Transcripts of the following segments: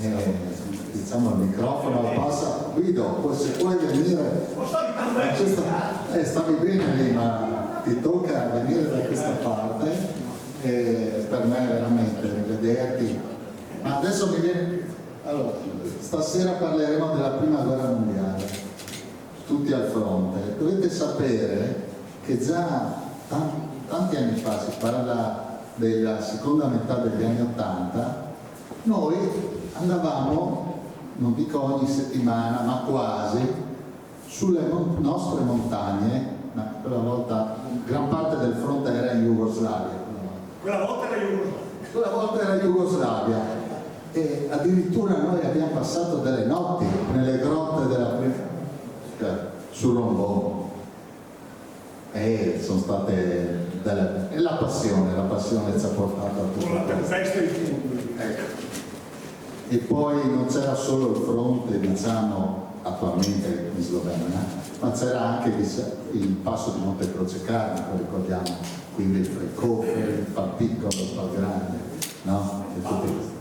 diciamo il microfono passa. Guido, se puoi venire, stavi bene lì, ma ti tocca venire da questa parte, per me veramente rivederti. Ma adesso mi viene, allora, stasera parleremo della prima guerra mondiale, tutti al fronte. Dovete sapere che già tanti anni fa, si parla della seconda metà degli anni '80, noi andavamo, non dico ogni settimana, ma quasi, sulle nostre montagne, ma quella volta gran parte del fronte era in Jugoslavia. Quella volta era Jugoslavia. E addirittura noi abbiamo passato delle notti nelle grotte della prima, sul Rombò. E sono state la passione ci ha portato a tutto. Ecco. E poi non c'era solo il fronte, diciamo, attualmente in Slovenia, ma c'era anche il passo di Montecroce Carnico, ricordiamo, quindi il Frecofe, il Far Piccolo, il Far Grande, no? E tutti questi.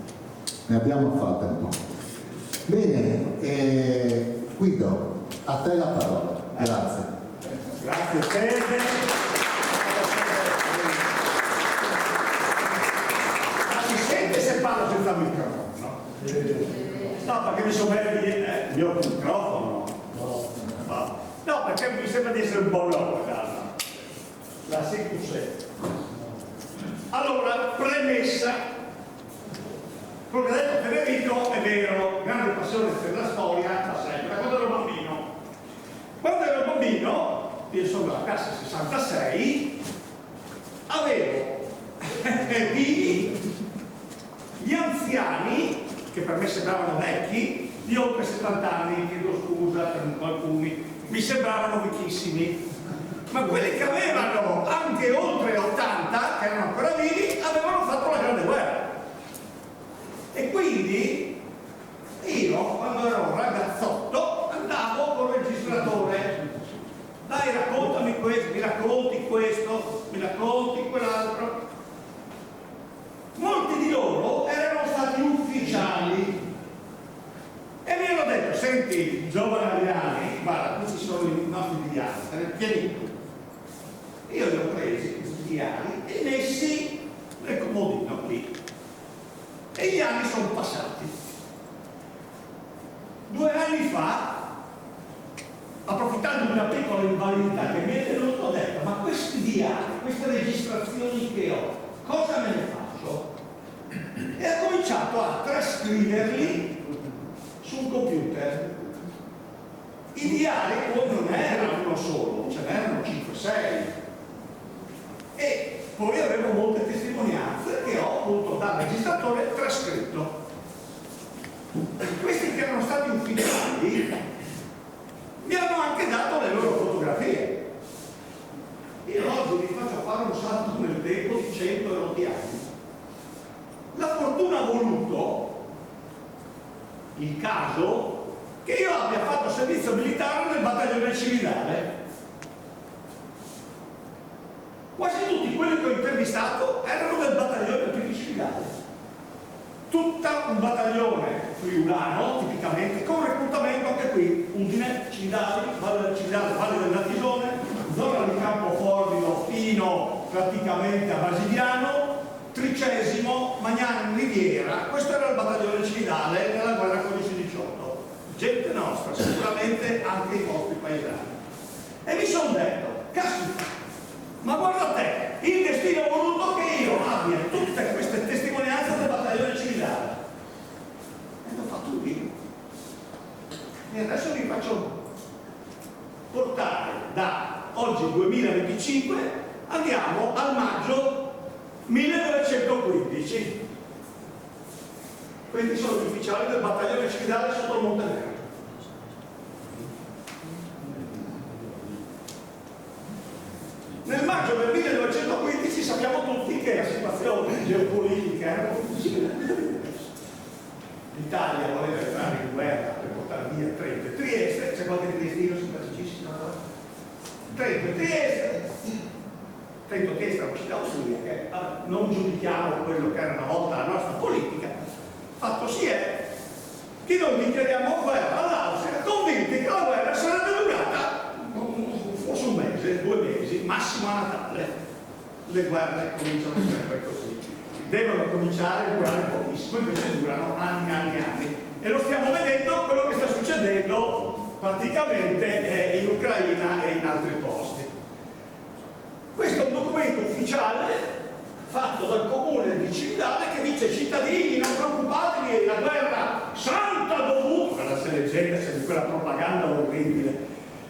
Ne abbiamo fatte un po'. Bene, Guido, a te la parola. Grazie. Grazie Fede. Se parlo senza microfono, no, perché mi sono messo il mio microfono, no, perché mi sembra di essere un po' lontano. La secuse. Allora, premessa, quello che ha detto Federico è vero, grande passione per la storia da sempre, quando ero bambino. Quando ero bambino, io sono della classe 66, avevo gli anziani, che per me sembravano vecchi, di oltre 70 anni, chiedo scusa per alcuni, mi sembravano vecchissimi, ma quelli che avevano anche oltre 80, che erano ancora vivi, avevano fatto la grande guerra. E quindi io, quando ero un ragazzotto, andavo col registratore: dai, raccontami questo, mi racconti questo, mi racconti quell'altro. Molti di loro erano stati ufficiali e mi hanno detto: senti, giovane Adriani, guarda, questi sono i nostri diari, tieni. Io li ho presi questi diari e messi nel comodino qui, e gli anni sono passati. 2 anni fa, approfittando di una piccola invalidità che mi è venuta, ho detto: ma questi diari, queste registrazioni che ho, cosa me ne faccio? E ha cominciato a trascriverli sul computer. I diari poi non erano uno solo, ce n'erano 5-6, e poi avevo molte testimonianze che ho appunto dal registratore trascritto. Questi che erano stati ufficiali mi hanno anche dato le loro fotografie. Io oggi vi faccio fare un salto nel tempo di 100 e rotti anni. La fortuna ha voluto, il caso, che io abbia fatto servizio militare nel battaglione cividale. Quasi tutti quelli che ho intervistato erano del battaglione cividale. Tutta un battaglione friulano, tipicamente, con reclutamento anche qui: Udine, Cividale, Valle del Natisone, zona di Campoformino fino praticamente a Basigliano, 30° Magnano in Riviera. Questo era il battaglione cividale nella guerra con i 18. Gente nostra, sicuramente anche i vostri paesani. E mi sono detto: caspita, ma guarda te, il destino ha voluto che io abbia tutte queste testimonianze del battaglione cividale. E l'ho fatto io. E adesso vi faccio portare da oggi 2025, andiamo al maggio 1915. Questi sono gli ufficiali del battaglione cividale sotto il Montenegro. Nel maggio del 1915 sappiamo tutti che la situazione geopolitica era molto simile. L'Italia voleva entrare in guerra per portare via Trento e Trieste. C'è qualche triestino simpaticissimo? Trento e Trieste. Trento e Trieste è una città austriaca. Non giudichiamo quello che era una volta la nostra politica. Fatto si è che noi dichiariamo guerra all'Austria, convinti che la guerra sarebbe durata forse un mese, 2 mesi, massimo a Natale. Le guerre cominciano sempre così, devono cominciare a durare pochissimo, invece durano anni e anni e anni. E lo stiamo vedendo quello che sta succedendo praticamente in Ucraina e in altri posti. Questo è un documento ufficiale fatto dal comune di Cividale che dice: cittadini, non preoccupatevi, la guerra santa dovuta, quella se leggenda, se di quella propaganda orribile.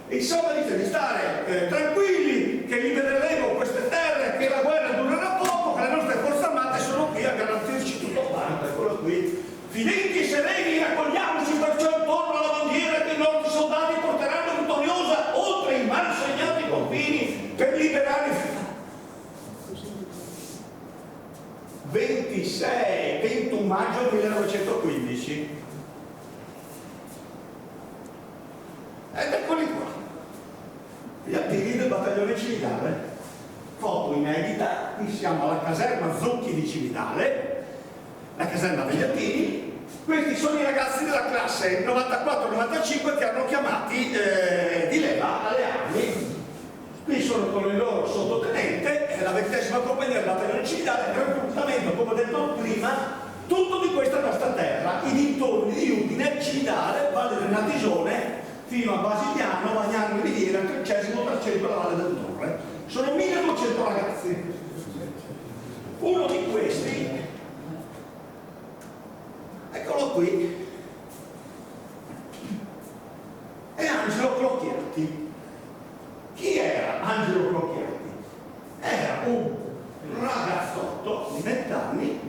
Insomma, dice di stare tranquilli, che libereremo queste terre, che la guerra durerà poco, che le nostre forze armate sono qui a garantirci tutto quanto. Eccolo qui. Fidenti e sereni, raccogliamoci perciò intorno alla bandiera che i nostri soldati porteranno vittoriosa oltre i mal segnati confini per liberare i 21 maggio 1915. Ed eccoli qua, gli attili del battaglione Cividale. Foto inedita, qui siamo alla caserma Zucchi di Cividale, la caserma degli attili. Questi sono i ragazzi della classe 94-95 che hanno chiamati di leva alle armi. Qui sono con il loro sottotenente, la 20ª compagnia del battaglione Cividale, reclutamento, come ho detto prima, tutto di questa nostra terra, i dintorni di Udine, Cividale, Valle del Natisone, fino a Basigliano, Magnano di Riviera, 300 la Valle del Torre. Sono 1200 ragazzi. Uno di questi, eccolo qui, è Angelo Crocchiati. Chi era Angelo Crocchiati? Era un ragazzotto di 20 anni,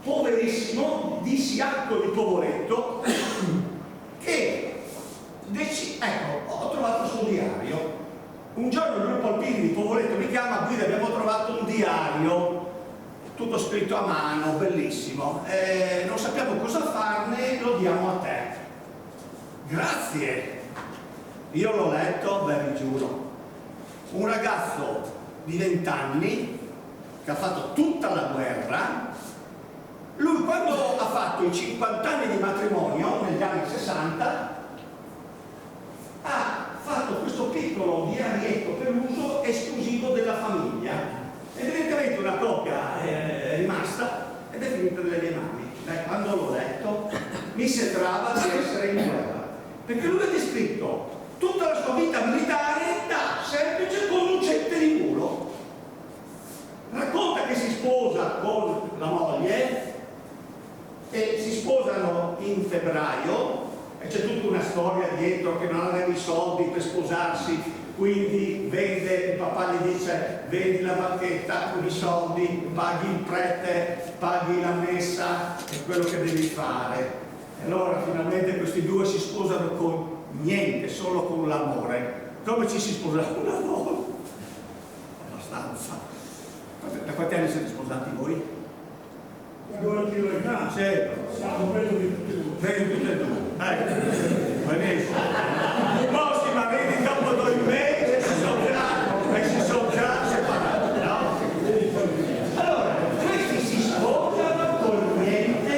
poverissimo, di Siacco di Povoletto, che ecco, ho trovato il suo diario. Un giorno il gruppo alpini di Povoletto mi chiama: Guida, abbiamo trovato un diario, tutto scritto a mano, bellissimo, non sappiamo cosa farne, lo diamo a te. Grazie. Io l'ho letto, beh, vi giuro, un ragazzo di 20 anni che ha fatto tutta la guerra. Lui, quando ha fatto i 50 anni di matrimonio negli anni 60, ha fatto questo piccolo diarietto per uso esclusivo della famiglia. Evidentemente una coppia è rimasta ed è finita nelle mie mani. Quando l'ho letto mi sembrava di essere in guerra, perché lui ha descritto tutta la sua vita militare da semplice conducente di muro. Racconta che si sposa con la moglie e si sposano in febbraio e c'è tutta una storia dietro, che non aveva i soldi per sposarsi, quindi vende, il papà gli dice: vendi la bacchetta con i soldi, paghi il prete, paghi la messa, è quello che devi fare. E allora finalmente questi due si sposano con niente, solo con l'amore. Come ci si sposava una volta? Abbastanza. Da quanti anni siete sposati voi? Siamo preso di tutti e due. Benissimo. Mo si mariti dopo 2 mesi e si sono già separati, no? Allora, questi si sposano con niente,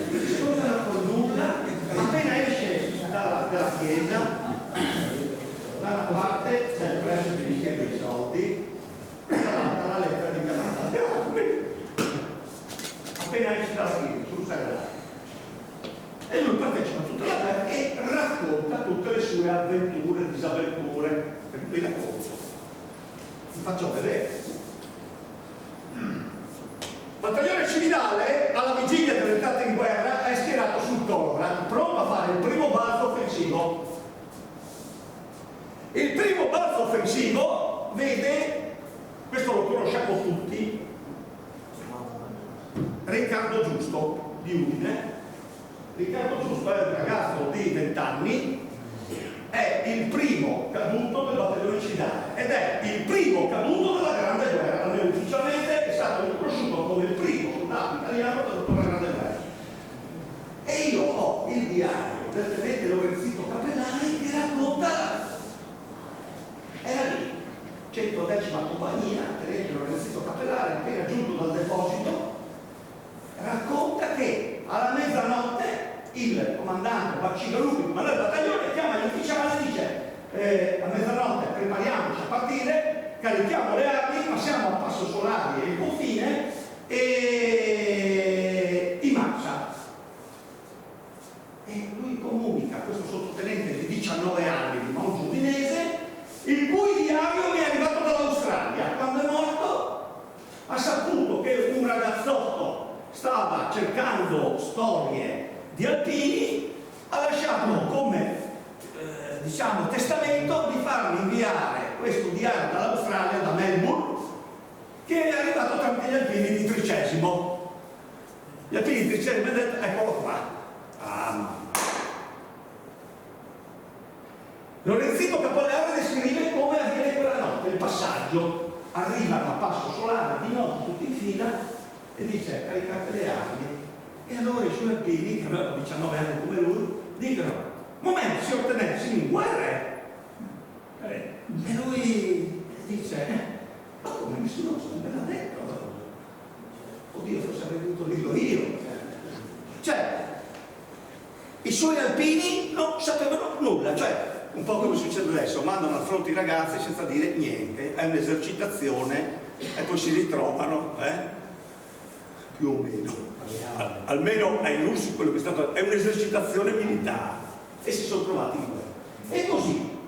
si sposano con nulla. Appena esce dalla chiesa, da una parte c'è il prezzo di richiede dei soldi, dall'altra la lettera di Canada. Appena esce dalla chiesa, sul sagrato. E lui partecipa a tutta la guerra e racconta tutte le sue avventure, disavventure, per cui la racconto. Vi faccio vedere. Battaglione Cividale, alla vigilia dell'entrata in guerra, è schierato sul Tolra, pronto a fare il primo balzo offensivo. Il primo balzo offensivo vede, questo lo conosciamo tutti, Riccardo Giusto di Udine. Riccardo Giusto è un ragazzo di 20 anni, è il primo caduto del battaglione Cividale ed è il primo caduto della Grande Guerra. Lui ufficialmente è stato riconosciuto come il primo soldato italiano caduto nella Grande Guerra. E io ho il diario del tenente Lorenzito Capellani che racconta, era lì, 110ª compagnia, tenente Lorenzito Capellani, appena giunto dal deposito, racconta che alla mezzanotte il comandante Bacino Lupi, comandante del battaglione, chiama gli ufficiali e dice a mezzanotte prepariamoci a partire, carichiamo le armi, passiamo al passo Solari e il confine e in marcia. E lui comunica a questo sottotenente di 19 anni di Monte Udinese, il cui diario mi è arrivato dall'Australia. Quando è morto ha saputo che un ragazzotto stava cercando storie di alpini, ha lasciato come diciamo testamento di farmi inviare questo diario dall'Australia, da Melbourne, che è arrivato tramite gli alpini di Tricesimo. Gli alpini di Tricesimo hanno detto eccolo qua. Ah, mamma. Lorenzino Capoleone descrive come avviene quella notte, il passaggio. Arrivano a passo Solare di notte tutti in fila e dice caricate le armi. E allora i suoi alpini, che avevano 19 anni come lui, dicono momento, signor tenente, siamo in guerra. E lui dice ma come nessuno me l'ha detto? Oddio, forse avrei dovuto dirlo io. Cioè, i suoi alpini non sapevano nulla, cioè un po' come succede adesso, mandano al fronte i ragazzi senza dire niente, è un'esercitazione e poi si ritrovano, più o meno, almeno ai russi quello che è stato, è un'esercitazione militare e si sono trovati in guerra. E così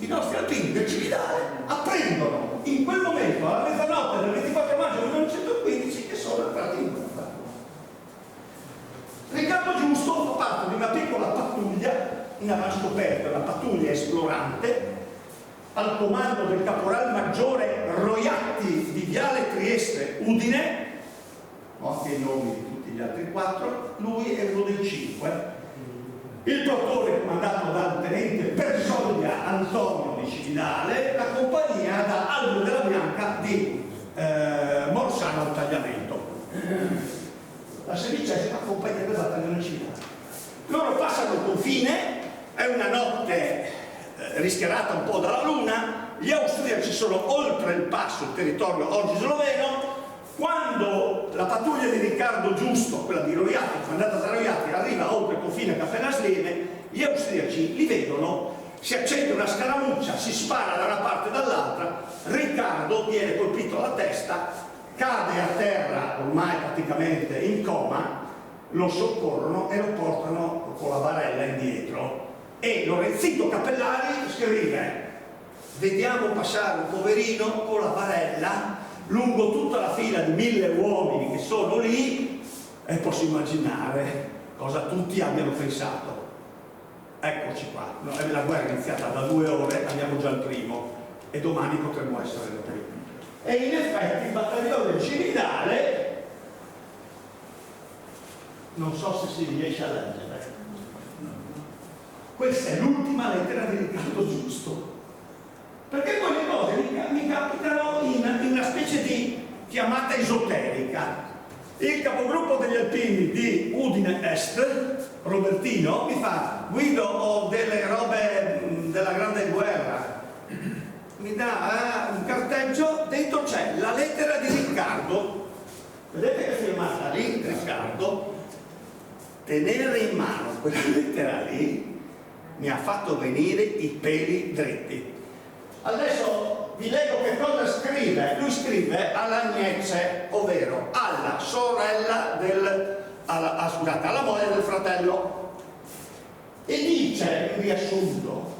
i nostri alpini del Cividale apprendono in quel momento, alla mezzanotte del 24 maggio 1915, che sono entrati in guerra. Riccardo Giusto fa parte di una piccola pattuglia in avanscoperta, una pattuglia esplorante al comando del caporal maggiore Roiatti di Viale Trieste Udine, ho anche i nomi di tutti gli altri 4, lui è uno dei 5. Il plotone comandato dal tenente Persolia Antonio di Cividale, la compagnia da Aldo della Bianca di Morsano al Tagliamento, la 16ª compagnia del battaglione Cividale. Loro passano il confine, è una notte rischiarata un po' dalla luna, gli austriaci sono oltre il passo, il territorio oggi sloveno. Quando la pattuglia di Riccardo Giusto, quella di Roiatti, comandata da Roiatti, arriva oltre il confine a Capenasleme, gli austriaci li vedono, si accende una scaramuccia, si spara da una parte e dall'altra, Riccardo viene colpito alla testa, cade a terra ormai praticamente in coma, lo soccorrono e lo portano con la barella indietro. E Lorenzino Cappellari scrive: vediamo passare un poverino con la barella lungo tutta la fila di 1000 uomini che sono lì, e posso immaginare cosa tutti abbiano pensato. Eccoci qua, la guerra è iniziata da 2 ore, abbiamo già il primo e domani potremmo essere noi. E in effetti il battaglione Cividale, non so se si riesce a leggere, questa è l'ultima lettera di Riccardo Giusto, perché poi le cose mi capitano in una specie di chiamata esoterica. Il capogruppo degli alpini di Udine Est, Robertino, mi fa: Guido, ho delle robe della Grande Guerra, mi dà un carteggio, dentro c'è la lettera di Riccardo, vedete che è firmata lì Riccardo. Tenere in mano quella lettera lì mi ha fatto venire i peli dritti. Adesso vi leggo che cosa scrive. Lui scrive all'Agnese, ovvero alla sorella alla moglie del fratello, e dice in riassunto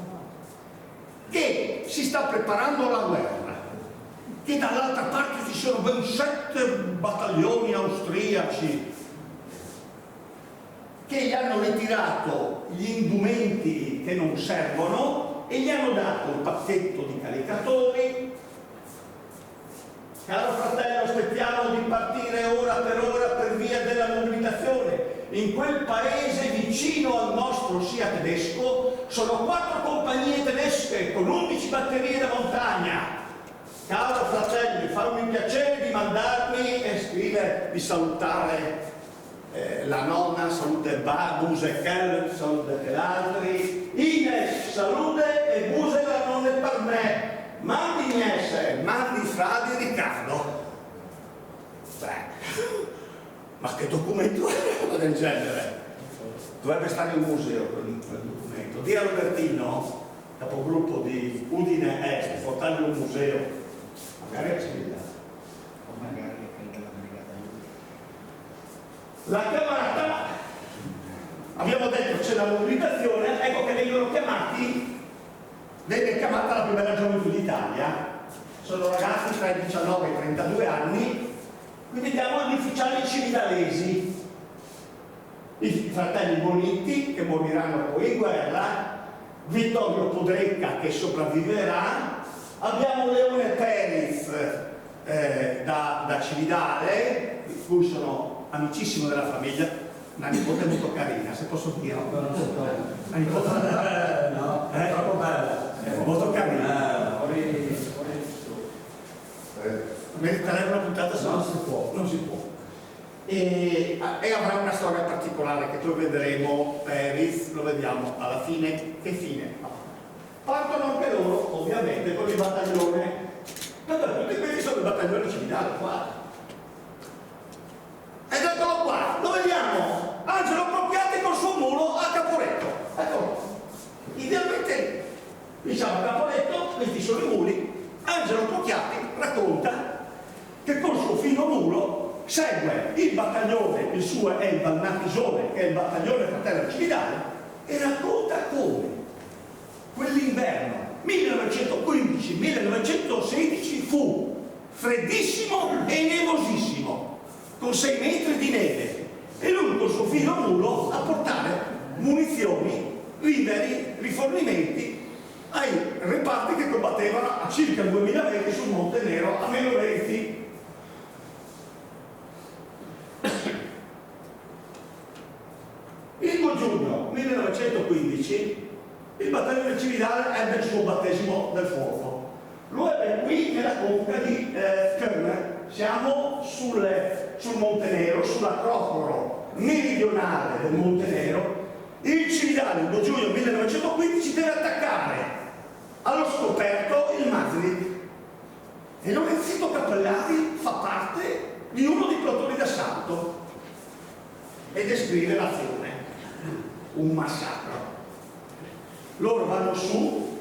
che si sta preparando la guerra, che dall'altra parte ci sono ben 7 battaglioni austriaci che gli hanno ritirato gli indumenti che non servono e gli hanno dato un pacchetto di caricatori. Caro fratello, aspettiamo di partire ora per via della mobilitazione. In quel paese vicino al nostro sia tedesco sono 4 compagnie tedesche con 11 batterie da montagna. Caro fratello, farmi il piacere di mandarmi, e scrive, di salutare la nonna, salute Busekel, salute l'altri, Ines, salute e Busela non è per me, mandi Ines, mandi fra di Riccardo. Beh, Ma che documento è una del genere? Dovrebbe stare in un museo quel documento. Di Albertino, capogruppo di Udine Est, portargli un museo, magari a Civita. O magari quello della brigata Iulia. La chiamata, abbiamo detto c'è la mobilitazione, ecco che vengono chiamati, viene chiamata la più bella gioventù d'Italia, sono ragazzi tra i 19 e i 32 anni, qui vediamo gli ufficiali cividalesi, i fratelli Bonitti che moriranno poi in guerra, Vittorio Podrecca che sopravviverà, abbiamo Leone Periz da Cividale, di cui sono amicissimo della famiglia, una nipote molto carina, se posso dire. Una nipote No, è troppo bella. molto carina. Meriterebbe una puntata se Non si può. Non si può. E avrà una storia particolare che poi vedremo. Periz lo vediamo alla fine. Che fine fa? Partono anche loro ovviamente con il battaglione. Tutti quelli sono il battaglione cividale qua. Ed eccolo qua, lo vediamo, Angelo Procchiati col suo mulo a Caporetto. Eccolo. Idealmente, diciamo a Caporetto, questi sono i muli, Angelo Procchiati racconta che col suo fino mulo segue il battaglione, il suo è il Valnatisone, che è il battaglione fratello cividale, e racconta come quell'inverno 1915-1916 fu freddissimo e nevosissimo, con 6 metri di neve, e lui col suo filo mulo a portare munizioni, viveri, rifornimenti ai reparti che combattevano a circa 2000 metri sul Monte Nero a meno 20. Il 2 giugno 1915 il battaglione cividale ebbe il suo battesimo del fuoco. Lo ebbe qui nella conca di Köln. Siamo sul Monte Nero, sull'acroforo meridionale del Monte Nero. Il cividale il 2 giugno 1915 deve attaccare allo scoperto il Mazri. E Lorenzino Cappellari fa parte di uno dei plotoni d'assalto e descrive l'azione. Un massacro. Loro vanno su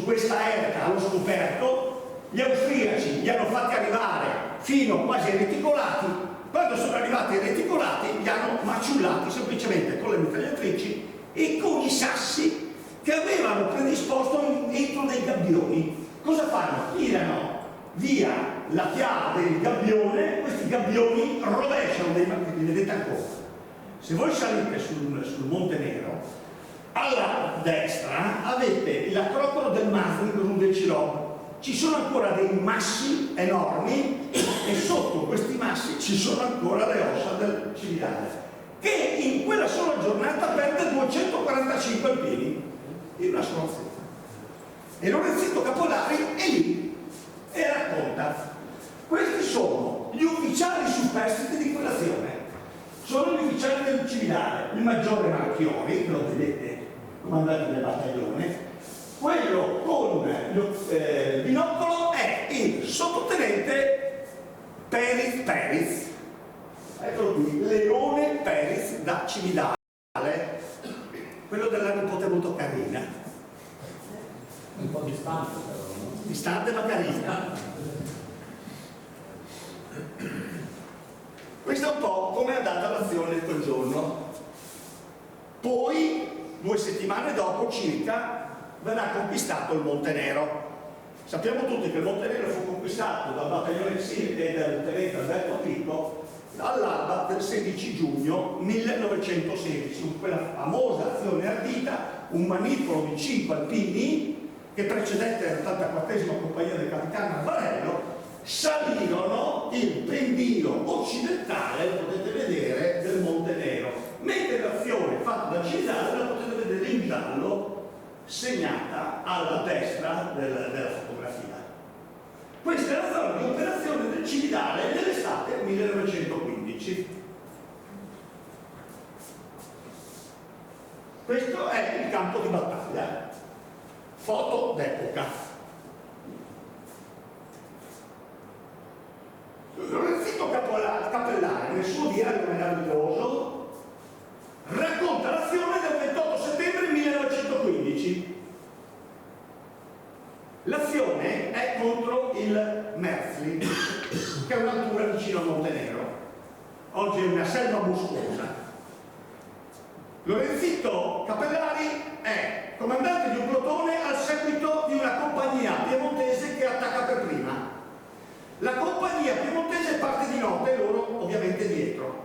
questa erta allo scoperto, gli austriaci li hanno fatti arrivare fino quasi ai reticolati. Quando sono arrivati ai reticolati li hanno maciullati semplicemente con le mitragliatrici e con i sassi che avevano predisposto dentro dei gabbioni. Cosa fanno? Tirano via la chiave del gabbione, questi gabbioni rovesciano dei li vedete ancora. Se voi salite sul Monte Nero, alla destra avete l'acrocolo del Mazri con un decilò. Ci sono ancora dei massi enormi e sotto questi massi ci sono ancora le ossa del cividale, che in quella sola giornata perde 245 alpini in una sola azione. E Lorenzino Cappellari è lì e racconta: questi sono gli ufficiali superstiti di quell'azione, sono gli ufficiali del cividale, il maggiore Marchiori, che lo vedete comandante del battaglione, quello con il binocolo è il sottotenente Periz, eccolo qui, Leone Periz da Cividale, quello della nipote molto carina, Un po' distante però, no? distante ma carina. Questo è un po' come è andata l'azione quel giorno. Poi 2 settimane dopo circa verrà conquistato il Monte Nero. Sappiamo tutti che il Monte Nero fu conquistato dal battaglione Xile e dal tenente Alberto Pico all'alba del 16 giugno 1916, con quella famosa azione ardita, un manipolo di 5 alpini che precedette l'84esima compagnia del capitano Alvarello, salirono il pendio occidentale, lo potete vedere, del Monte Nero, mentre l'azione fatta da Cividale la potete vedere in giallo segnata alla destra della fotografia. Questa è la zona di operazione del Cividale nell'estate 1915. Questo è il campo di battaglia, foto d'epoca. Lorenzino la Cappellari, nel suo diario meraviglioso, racconta l'azione del 28 settembre 1915. L'azione è contro il Merzli, che è un'altura vicino a Montenero. Oggi è una selva boscosa. Lorenzito Cappellari è comandante di un plotone al seguito di una compagnia piemontese che attacca per prima. La compagnia piemontese parte di notte e loro ovviamente dietro.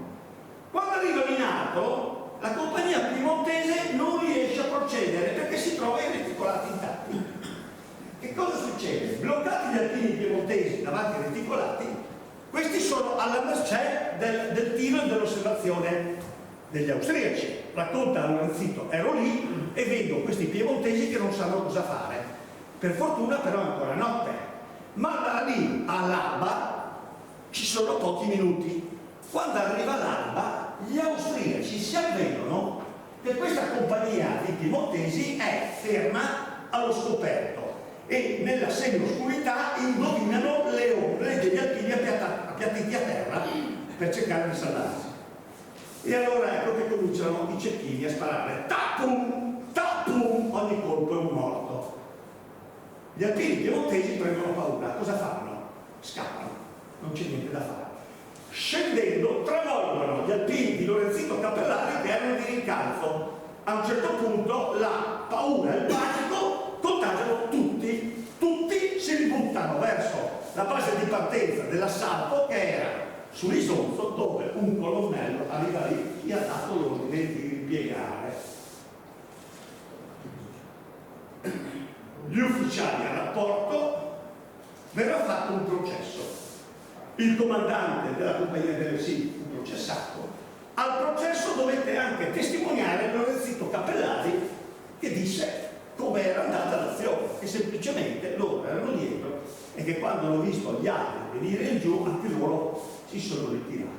Quando arrivano in alto, la compagnia piemontese non riesce a procedere perché si trova in reticolati intatti. Che cosa succede? Bloccati gli alpini piemontesi davanti ai reticolati, questi sono alla mercé del tiro e dell'osservazione degli austriaci. Racconta Lorenzito, ero lì e vedo questi piemontesi che non sanno cosa fare. Per fortuna però è ancora notte, ma da lì all'alba ci sono pochi minuti. Quando arriva l'alba, gli austriaci si avvedono che questa compagnia di piemontesi è ferma allo scoperto e nella semi-oscurità indovinano le ombre degli alpini appiattiti a terra per cercare di salvarsi. E allora ecco che cominciano i cecchini a sparare. Tapum! Tapum! Ogni colpo è un morto. Gli alpini piemontesi prendono paura. Cosa fanno? Scappano. Non c'è niente da fare. Scendendo, travolgono gli alpini di Lorenzito Cappellari che erano di rincalzo. A un certo punto la paura e il panico contagiano tutti. Tutti si ributtano verso la base di partenza dell'assalto che era sull'Isonzo, dove un colonnello arriva lì, gli ha dato l'ordine di ripiegare. Gli ufficiali a rapporto, verrà fatto un processo. Il comandante della compagnia delle SIL fu processato. Al processo dovette anche testimoniare Lorenzito Cappellari che disse come era andata l'azione, che semplicemente loro erano dietro e che quando hanno visto gli altri venire in giù anche loro si sono ritirati.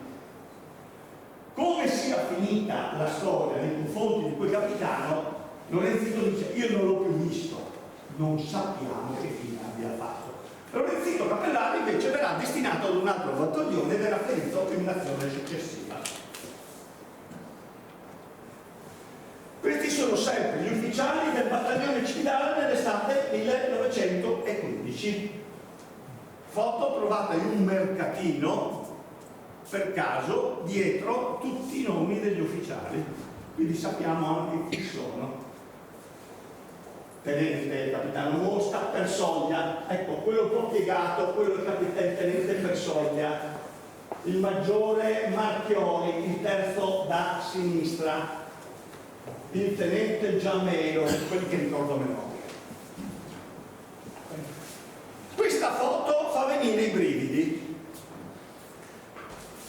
Come sia finita la storia nei confronti di quel capitano, Lorenzito dice io non l'ho più visto, non sappiamo che fine abbia fatto. Lorenzito Cappellari invece verrà destinato ad un altro battaglione ed era ferito in un'azione successiva. Questi sono sempre gli ufficiali del battaglione Cividale nell'estate 1915. Foto trovata in un mercatino per caso dietro tutti i nomi degli ufficiali, quindi sappiamo anche chi sono. Tenente capitano Mosca, Persoglia, ecco quello un po' piegato, quello il tenente Persoglia, il maggiore Marchioli, il terzo da sinistra, il tenente Giamelo, quelli che ricordo a memoria. Questa foto fa venire i brividi.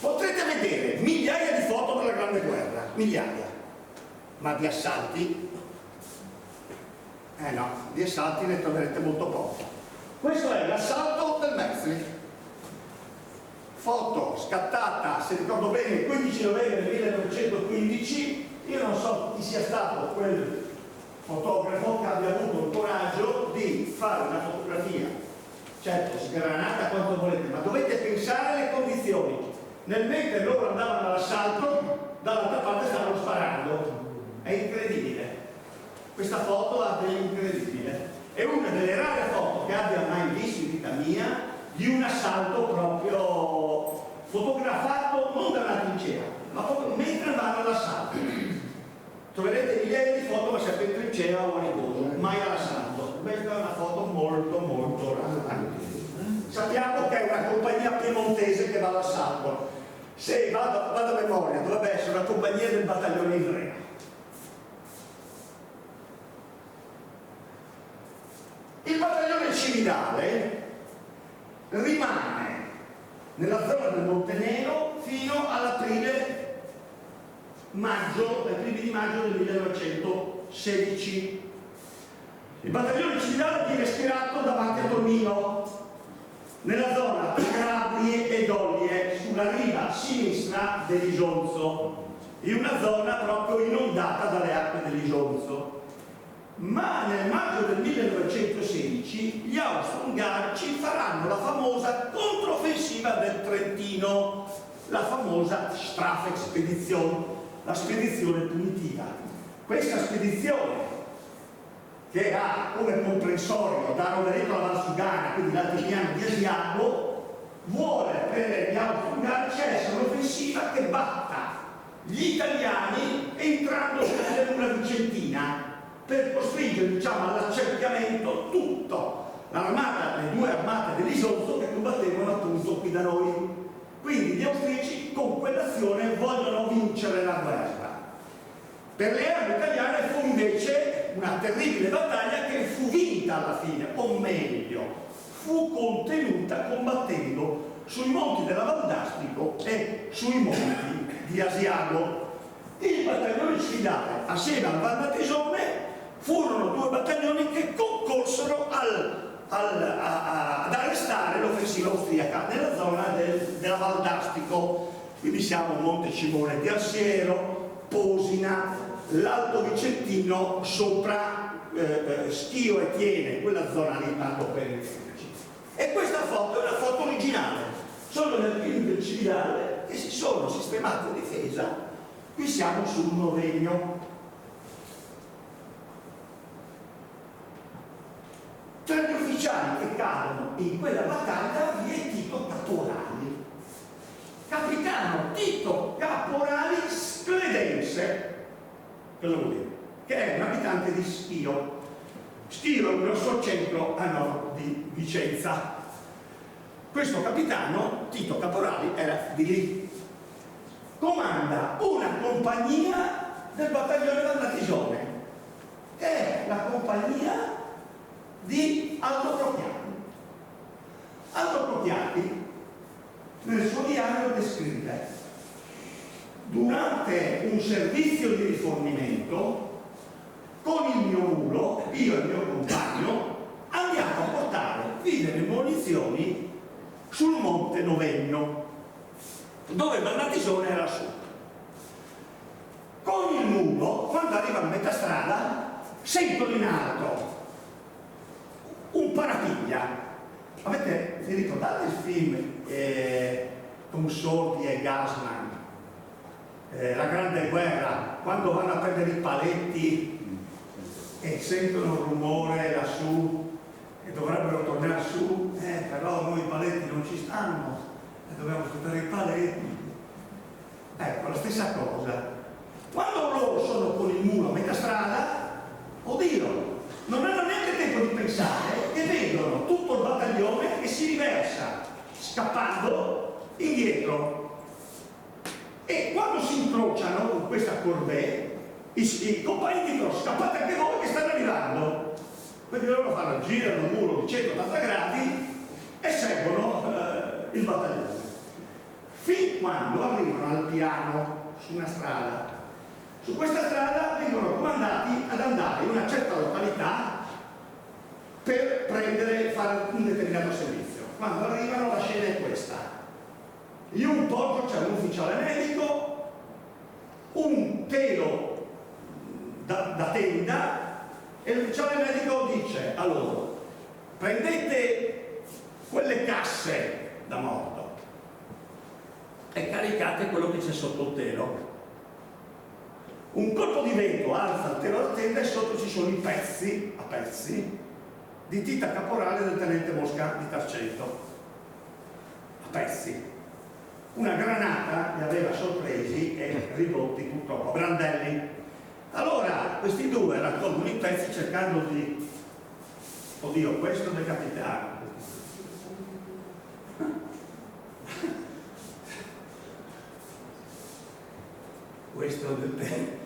Potrete vedere migliaia di foto della Grande Guerra, migliaia, ma di assalti? No, di assalti ne troverete molto poco. Questo è l'assalto del Merzli. Foto scattata, se ricordo bene, il 15 novembre 1915. Io non so chi sia stato quel fotografo che abbia avuto il coraggio di fare una fotografia, certo sgranata quanto volete, ma dovete pensare alle condizioni. Nel mentre loro andavano all'assalto, dall'altra parte stavano sparando. È incredibile. Questa foto ha dell'incredibile. È una delle rare foto che abbia mai visto in vita mia di un assalto proprio fotografato non da una trincea, ma proprio mentre vanno all'assalto. Troverete migliaia di foto, ma sempre in trincea o a riposo, mai all'assalto. Questa è una foto molto molto rara. Sappiamo che è una compagnia piemontese che va all'assalto. Se vado a memoria, dovrebbe essere una compagnia del battaglione Ivrea. Il battaglione Cividale rimane nella zona del Montenero fino ai primi di maggio del 1916. Il battaglione Cividale viene schierato davanti a Tornino, nella zona di Calabrie e Dollie, sulla riva sinistra dell'Isonzo, in una zona proprio inondata dalle acque dell'Isonzo. Ma nel maggio del 1916 gli austro-ungarici faranno la famosa controffensiva del Trentino, la famosa Strafexpedition, la spedizione punitiva. Questa spedizione, che ha come comprensorio da Rovereto alla Valsugana, quindi l'altipiano di Asiago, vuole per gli austro-ungarici essere un'offensiva che batta gli italiani entrando nella luna vicentina per costringere, diciamo, all'accerchiamento tutto l'armata, le due armate dell'Isonzo che combattevano appunto qui da noi. Quindi gli austriaci con quell'azione vogliono vincere la guerra. Per le armi italiane fu invece una terribile battaglia che fu vinta alla fine, o meglio, fu contenuta combattendo sui monti della Valdastico e sui monti di Asiago. Il battaglione sfidale assieme al Valmatesone furono due battaglioni che concorsero ad arrestare l'offensiva austriaca nella zona della Valdastico. Quindi siamo Monte Cimone di Arsiero, Posina, l'Alto Vicentino, sopra Schio e Tiene, quella zona lì tanto per i fisici. E questa foto è una foto originale, sono nel film del Cividale che si sono sistemati in difesa. Qui siamo sul Novegno. Tra gli ufficiali che cadono in quella battaglia vi è Tito Caporali, capitano Tito Caporali Scledense. Cosa vuol dire? Che è un abitante di Schio. Schio è un grosso centro a nord di Vicenza. Questo capitano, Tito Caporali, era di lì. Comanda una compagnia del battaglione Valmatisone, che è la compagnia di Aldo Prochiati. Aldo Prochiati nel suo diario descrive: durante un servizio di rifornimento con il mio mulo, io e il mio compagno andiamo a portare viveri e munizioni sul monte Novegno, dove Valmatisone era su. Con il mulo, quando arriva a metà strada, sentono in alto un parapiglia. Vi ricordate il film con Sordi e Gassman, La Grande Guerra, quando vanno a prendere i paletti e sentono un rumore lassù e dovrebbero tornare su, però noi i paletti non ci stanno e dobbiamo aspettare i paletti. Ecco, la stessa cosa. Quando loro sono con il mulo a metà strada, oddio, non hanno neanche tempo di pensare e vedono tutto il battaglione che si riversa, scappando indietro. E quando si incrociano con questa corvée, i compagni dicono: scappate anche voi che stanno arrivando. Quindi loro fanno, girano il muro di 180 gradi e seguono il battaglione. Fin quando arrivano al piano su una strada. Su questa strada vengono comandati ad andare in una certa località per fare un determinato servizio. Quando arrivano la scena è questa: in un posto c'è un ufficiale medico, un telo da tenda, e l'ufficiale medico dice a loro: prendete quelle casse da morto e caricate quello che c'è sotto il telo. Un colpo di vento alza il telo della tenda e sotto ci sono i pezzi, a pezzi, di Tita Caporale del tenente Mosca di Tarcento. A pezzi. Una granata li aveva sorpresi e ridotti purtroppo a brandelli. Allora questi due raccolgono i pezzi cercando di... Oddio, questo del capitano. Questo del...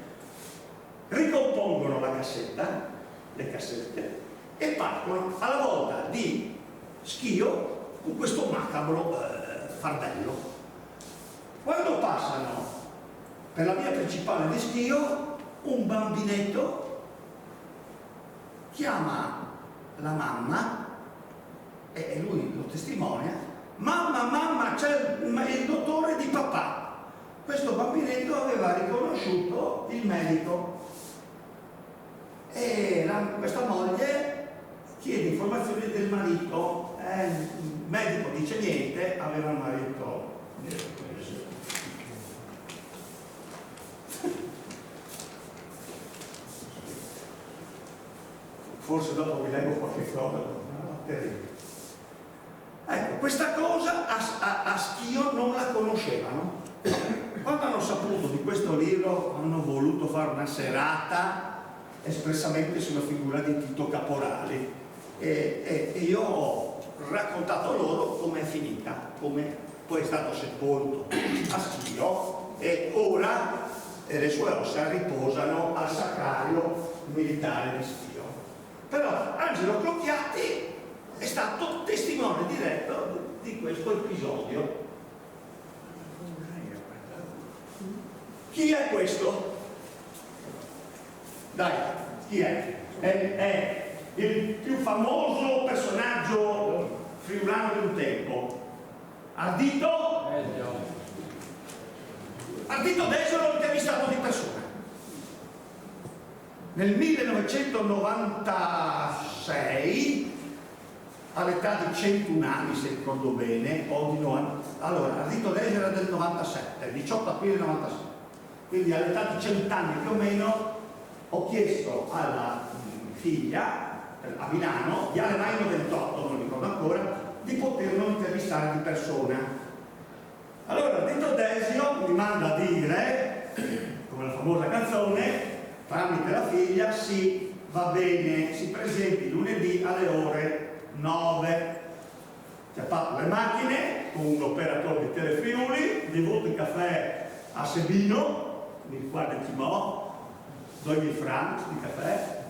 Ricompongono la cassetta, le cassette, e partono alla volta di Schio con questo macabro fardello. Quando passano per la via principale di Schio, un bambinetto chiama la mamma, e lui lo testimonia: mamma, c'è il dottore di papà. Questo bambinetto aveva riconosciuto il medico e questa moglie chiede informazioni del marito. Il medico dice niente, aveva un marito Forse dopo vi leggo qualche cosa. Ecco, questa cosa a Schio non la conoscevano. Quando hanno saputo di questo libro hanno voluto fare una serata espressamente sulla figura di Tito Caporali e io ho raccontato loro come è finita, come poi è stato sepolto a Schio e ora le sue ossa riposano al sacrario militare di Schio. Però Angelo Clocchiatti è stato testimone diretto di questo episodio. Chi è questo? Dai, chi è? È il più famoso personaggio friulano di un tempo. Ardito? Ardito Desio l'ho intervistato di persona. Nel 1996, all'età di 101 anni, se ricordo bene, o di 90. Allora, Ardito Desio era del 97, 18 aprile 97. Quindi all'età di 100 anni più o meno ho chiesto alla figlia a Milano, Viale Maino 28, non ricordo ancora, di poterlo intervistare di persona. Allora Ardito Desio mi manda a dire, come la famosa canzone, tramite la figlia, sì, va bene, si presenti lunedì alle ore 9. Ci ha fatto le macchine con un operatore di Telefriuli, bevuto il caffè a Sebino, il quale Timò, 2.000 francs di caffè,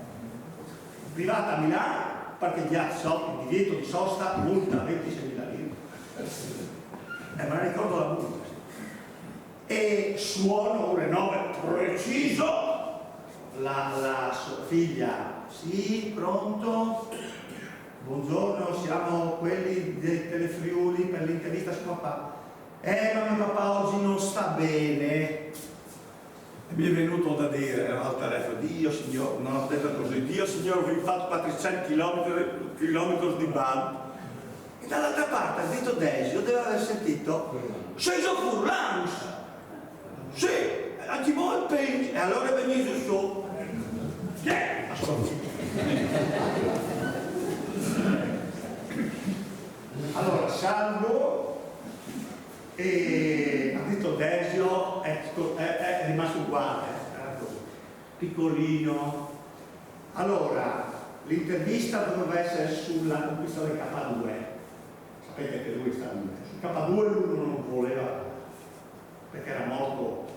privata a Milano, parcheggiato sotto, divieto di sosta, multa 26.000 lire. Me la ricordo la multa. E suono ore 9 preciso, la sua figlia, sì, pronto? Buongiorno, siamo quelli del Telefriuli per l'intervista a suo papà. Ma mio papà oggi non sta bene. E mi è venuto da dire al telefono, Dio Signore, non ho detto così, Dio Signore, vi fatto 400 km di band. E dall'altra parte Ardito Desio deve aver sentito, sei furlans! Sì, a chi vuole il penny? E allora è venuto su. Ascolti. Allora, salvo e Ardito Desio è rimasto uguale, era così, piccolino. Allora, l'intervista doveva essere sulla conquista del K2. Sapete che lui sta sul K2 lui non voleva, perché era morto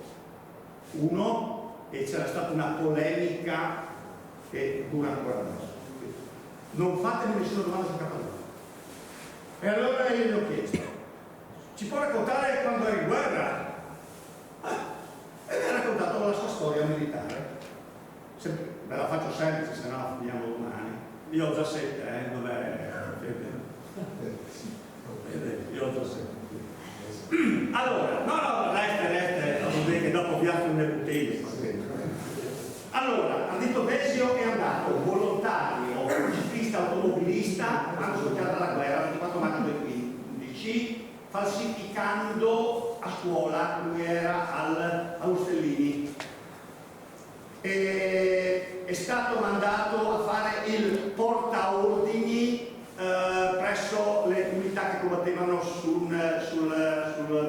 uno e c'era stata una polemica che dura ancora adesso. Non fatemi nessuna domanda sul K2. E allora io gli ho chiesto, ci può raccontare quando era in guerra? E mi ha raccontato la sua storia militare. Ve la faccio semplice, se no finiamo domani. Io ho già 7, dov'è? Io ho già 7. Allora, no, resta, non vede che dopo vi altro le bottiglie. Allora, Ardito Desio è andato volontario, ciclista, automobilista, quando scoppiata la guerra, 24 maggio del 15, falsificando a scuola, lui era all'Ustellini. È stato mandato a fare il portaordini presso le unità che combattevano sul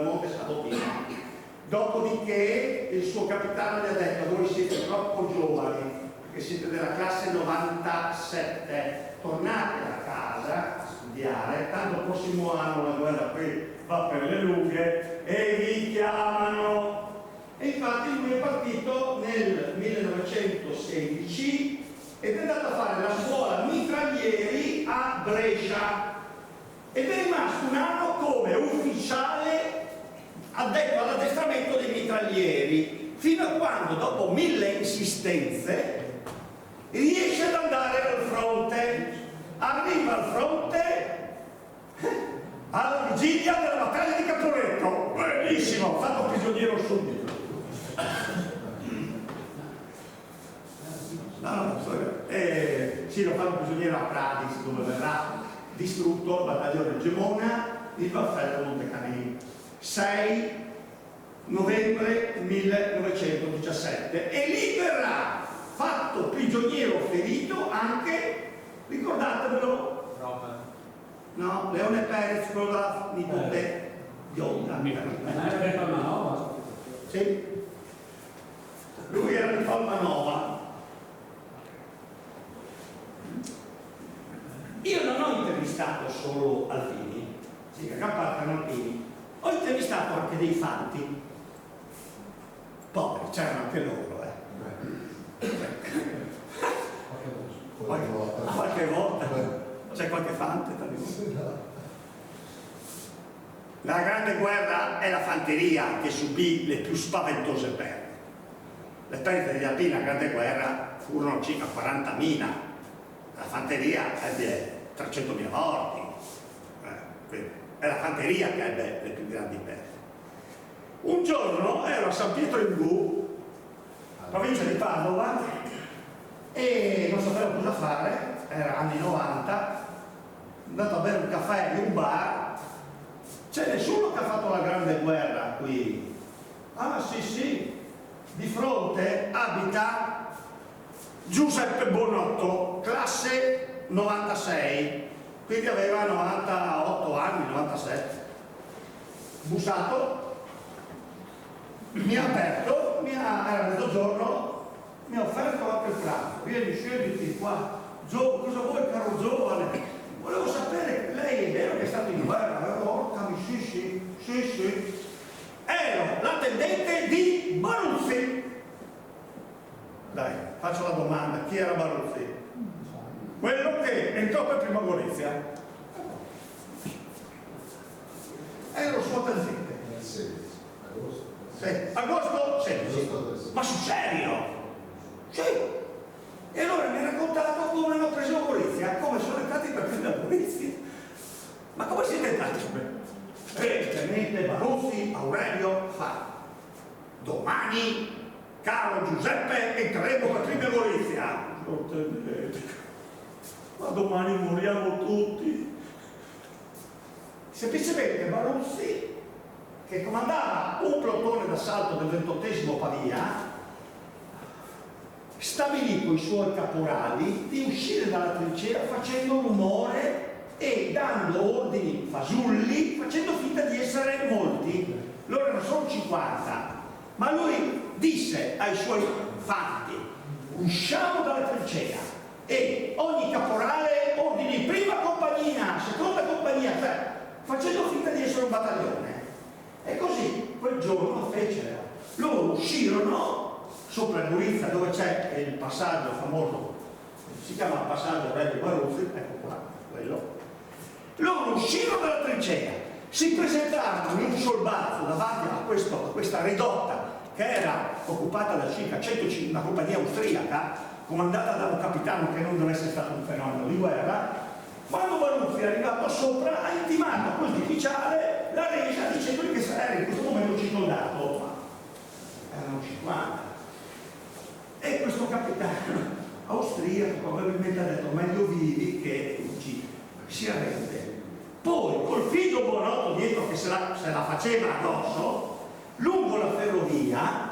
monte Sabotino. Dopodiché il suo capitano gli ha detto: voi siete troppo giovani, perché siete della classe 97, tornate a casa a studiare, tanto il prossimo anno la guerra qui va per le lunghe e vi chiamano. E infatti lui è partito nel 1916 ed è andato a fare la scuola mitraglieri a Brescia ed è rimasto un anno come ufficiale addetto all'addestramento dei mitraglieri, fino a quando, dopo 1000 insistenze, riesce ad andare al fronte. Arriva al fronte alla vigilia della battaglia di Caporetto. Bellissimo, fatto prigioniero subito. Sì, lo fanno prigioniero a Pradis, dove verrà distrutto il battaglione Gemona, il Vaffello Montecanini. 6 novembre 1917 e lì verrà fatto prigioniero ferito anche, ricordatevelo, no, Leone Perez, quello della nipote di Onda. Sì. Lui era di Palmanova. Io non ho intervistato solo Alpini, sì, che gran parte erano Alpini, ho intervistato anche dei fanti, poveri, c'erano anche loro, qualche volta c'è qualche fante tra di voi. La Grande Guerra è la fanteria che subì le più spaventose perdite. Le perdite degli Alpini alla Grande Guerra furono circa 40.000, la fanteria ebbe 300.000 morti, quindi è la fanteria che ebbe le più grandi perdite. Un giorno ero a San Pietro in Bù, provincia di Padova, e non sapevo cosa fare, era anni 90, andato a bere un caffè in un bar, c'è nessuno che ha fatto la Grande Guerra qui? Ah sì, di fronte abita Giuseppe Bonotto, classe 96, quindi aveva 98 anni, 97. Bussato, mi ha aperto, era mezzogiorno, mi ha offerto anche il pranzo. Vieni, siediti qua. Cosa vuoi, caro giovane? Volevo sapere, lei è vero che è stato in guerra? Porcami, sì. Ero l'attendente di Baruzzi. Dai, faccio la domanda, chi era Baruzzi? Quello che entrò per prima Gorizia. Ero suo attendente. Agosto 16. Ma sul serio? Sì. E allora mi ha raccontato come hanno preso Gorizia, come sono entrati per prendere Gorizia. Ma come siete entrati? Tenente Baruzzi Aurelio fa. Domani, caro Giuseppe, entreremo per prima Gorizia. Ma domani moriamo tutti. Semplicemente Baruzzi, che comandava un plotone d'assalto del 28° Pavia, stabilì con i suoi caporali di uscire dalla trincea facendo rumore e dando ordini fasulli, facendo finta di essere molti. Loro erano solo 50, ma lui disse ai suoi fanti: usciamo dalla trincea e ogni caporale ordini prima compagnia, seconda compagnia, cioè facendo finta di essere un battaglione. E così quel giorno fecero. Loro uscirono sopra Gorizia, dove c'è il passaggio famoso, si chiama passaggio Aurelio Baruzzi, ecco qua, quello. Loro uscirono dalla trincea, si presentarono in un solbazzo davanti a questa ridotta che era occupata da circa 150, una compagnia austriaca, comandata da un capitano che non deve essere stato un fenomeno di guerra. Quando Baruzzi è arrivato sopra, ha intimato a questo ufficiale la resa dicendogli che era in questo momento circondato, ma erano 50. E questo capitano austriaco probabilmente ha detto: meglio vivi che si arrende. Poi col figlio Bonotto dietro che se la faceva addosso, lungo la ferrovia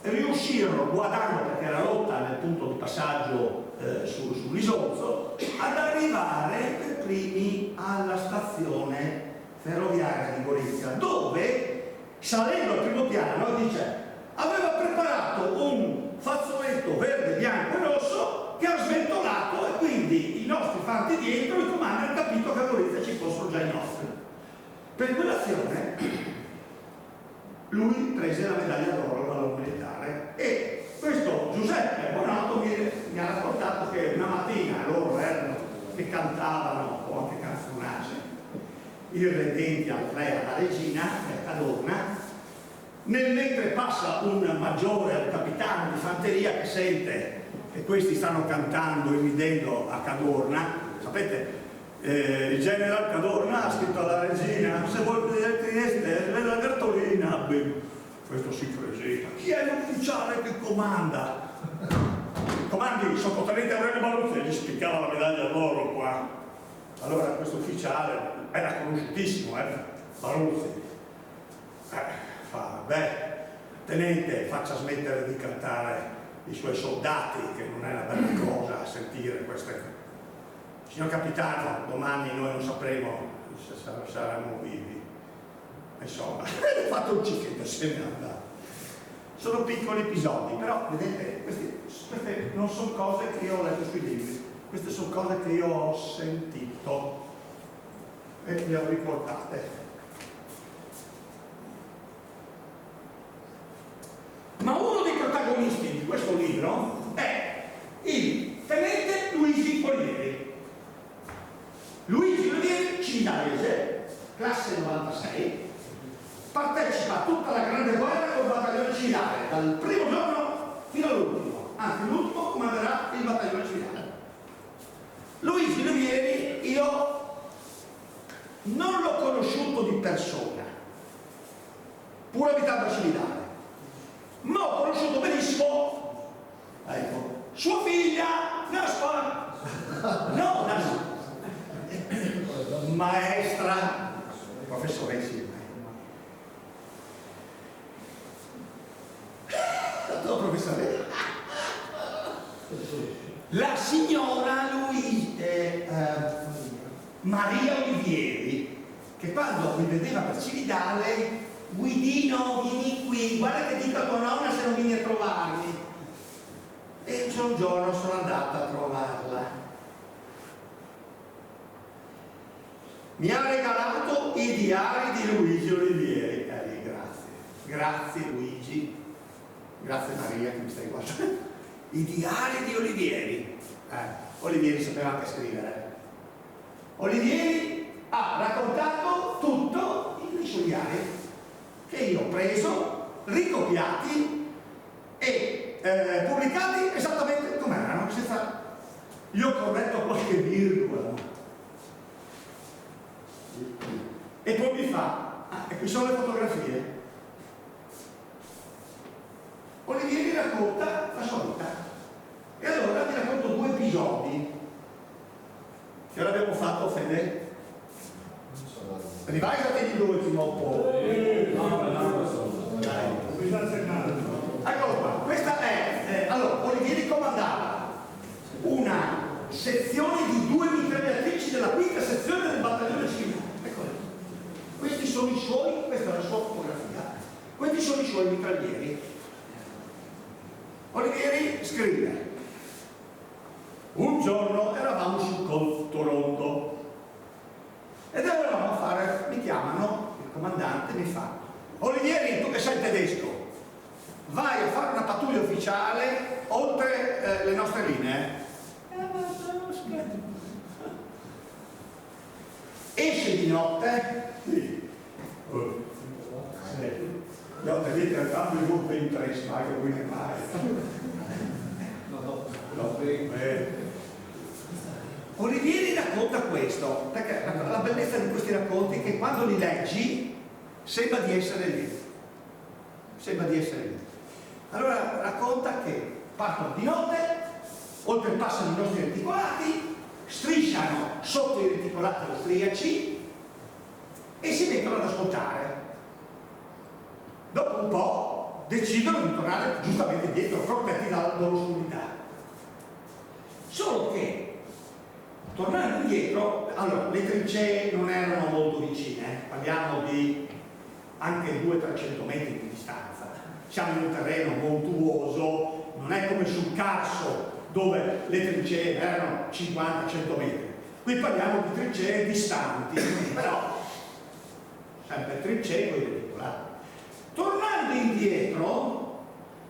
riuscirono, guardando perché era rotta nel punto di passaggio sull'Isonzo, ad arrivare per primi alla stazione ferroviaria di Gorizia, dove, salendo al primo piano, dice, aveva preparato un fazzoletto verde, bianco e rosso che ha sventolato, e quindi i nostri fanti dietro, i comandi hanno capito che a Gorizia ci fossero già i nostri. Per quell'azione lui prese la medaglia d'oro al valor militare, e questo Giuseppe Bonotto mi ha raccontato che una mattina loro erano che cantavano o anche canzonacce irredenti al Crea la Regina a Cadorna, mentre passa un maggiore, un capitano di fanteria che sente che questi stanno cantando e ridendo a Cadorna. Sapete, il general Cadorna ha scritto alla regina: se vuoi vedere Trieste, vede la cartolina. Questo si cresceva. Chi è l'ufficiale che comanda? Comandi il sottotenente Aurelio Baruzzi, e gli spiccava la medaglia d'oro qua. Allora questo ufficiale era conosciutissimo, Baruzzi. fa, beh, tenente, faccia smettere di cantare i suoi soldati, che non è una bella cosa sentire queste. Signor capitano, domani noi non sapremo se saremo vivi. Insomma, ho fatto un cicchetto e se n'è andato. Sono piccoli episodi, però vedete, queste non sono cose che io ho letto sui libri, queste sono cose che io ho sentito e le ho riportate. Ma uno dei protagonisti di questo libro è il tenente Luigi Olivieri. Luigi Olivieri, cingalese, classe 96, partecipa a tutta la grande guerra col battaglione civile, dal primo giorno fino all'ultimo, anzi l'ultimo comanderà il battaglione civile. Luigi Olivieri io non l'ho conosciuto di persona, pur abitando a Cividale, ma ho conosciuto benissimo, ecco, sua figlia nella scuola, no, maestra, professoressa. Professore, la signora Maria Olivieri, che quando mi vedeva per Cividale, Guidino, vieni qui, guarda che dico a tua nonna se non vieni a trovarmi. E un giorno sono andata a trovarla. Mi ha regalato i diari di Luigi Olivieri. Grazie Luigi. Grazie Maria che mi stai guardando. I diari di Olivieri. Olivieri sapeva anche scrivere. Olivieri ha raccontato tutto nei suoi diari che io ho preso, ricopiati e pubblicati esattamente come erano, senza. Io ho corretto qualche virgola. E poi mi fa, e qui sono le fotografie. Olivieri racconta la sua vita. E allora vi racconto due episodi che l'abbiamo fatto, Fede. Rivagliati di due prima o poi. Eccolo qua. Questa è allora, Olivieri comandava una sezione di 2 mitragliatrici della quinta sezione del battaglione civile. Ecco. Questi sono i suoi, questa è la sua fotografia. Questi sono i suoi mitraglieri. Olivieri scrive: un giorno eravamo sul Colto Rondo ed eravamo a fare, mi chiamano, il comandante mi fa: Olivieri, tu che sei tedesco, vai a fare una pattuglia ufficiale oltre le nostre linee. Esce di notte, sì. Ja, da geht der Kabel gut in 3 Tage ruhig mai. Olivieri racconta questo, perché la bellezza di questi racconti è che quando li leggi sembra di essere lì. Sembra di essere lì. Allora racconta che partono di notte, oltrepassano i nostri reticolati, strisciano sotto i reticolati austriaci e si mettono ad ascoltare. Dopo un po' decidono di tornare giustamente indietro, protetti dall'oscurità. Solo che, tornando indietro, allora, le trincee non erano molto vicine, parliamo di anche 200-300 metri di distanza. Siamo in un terreno montuoso, non è come sul Carso, dove le trincee erano 50-100 metri. Qui parliamo di trincee distanti, però sempre trincee con i reticolati. Tornando indietro,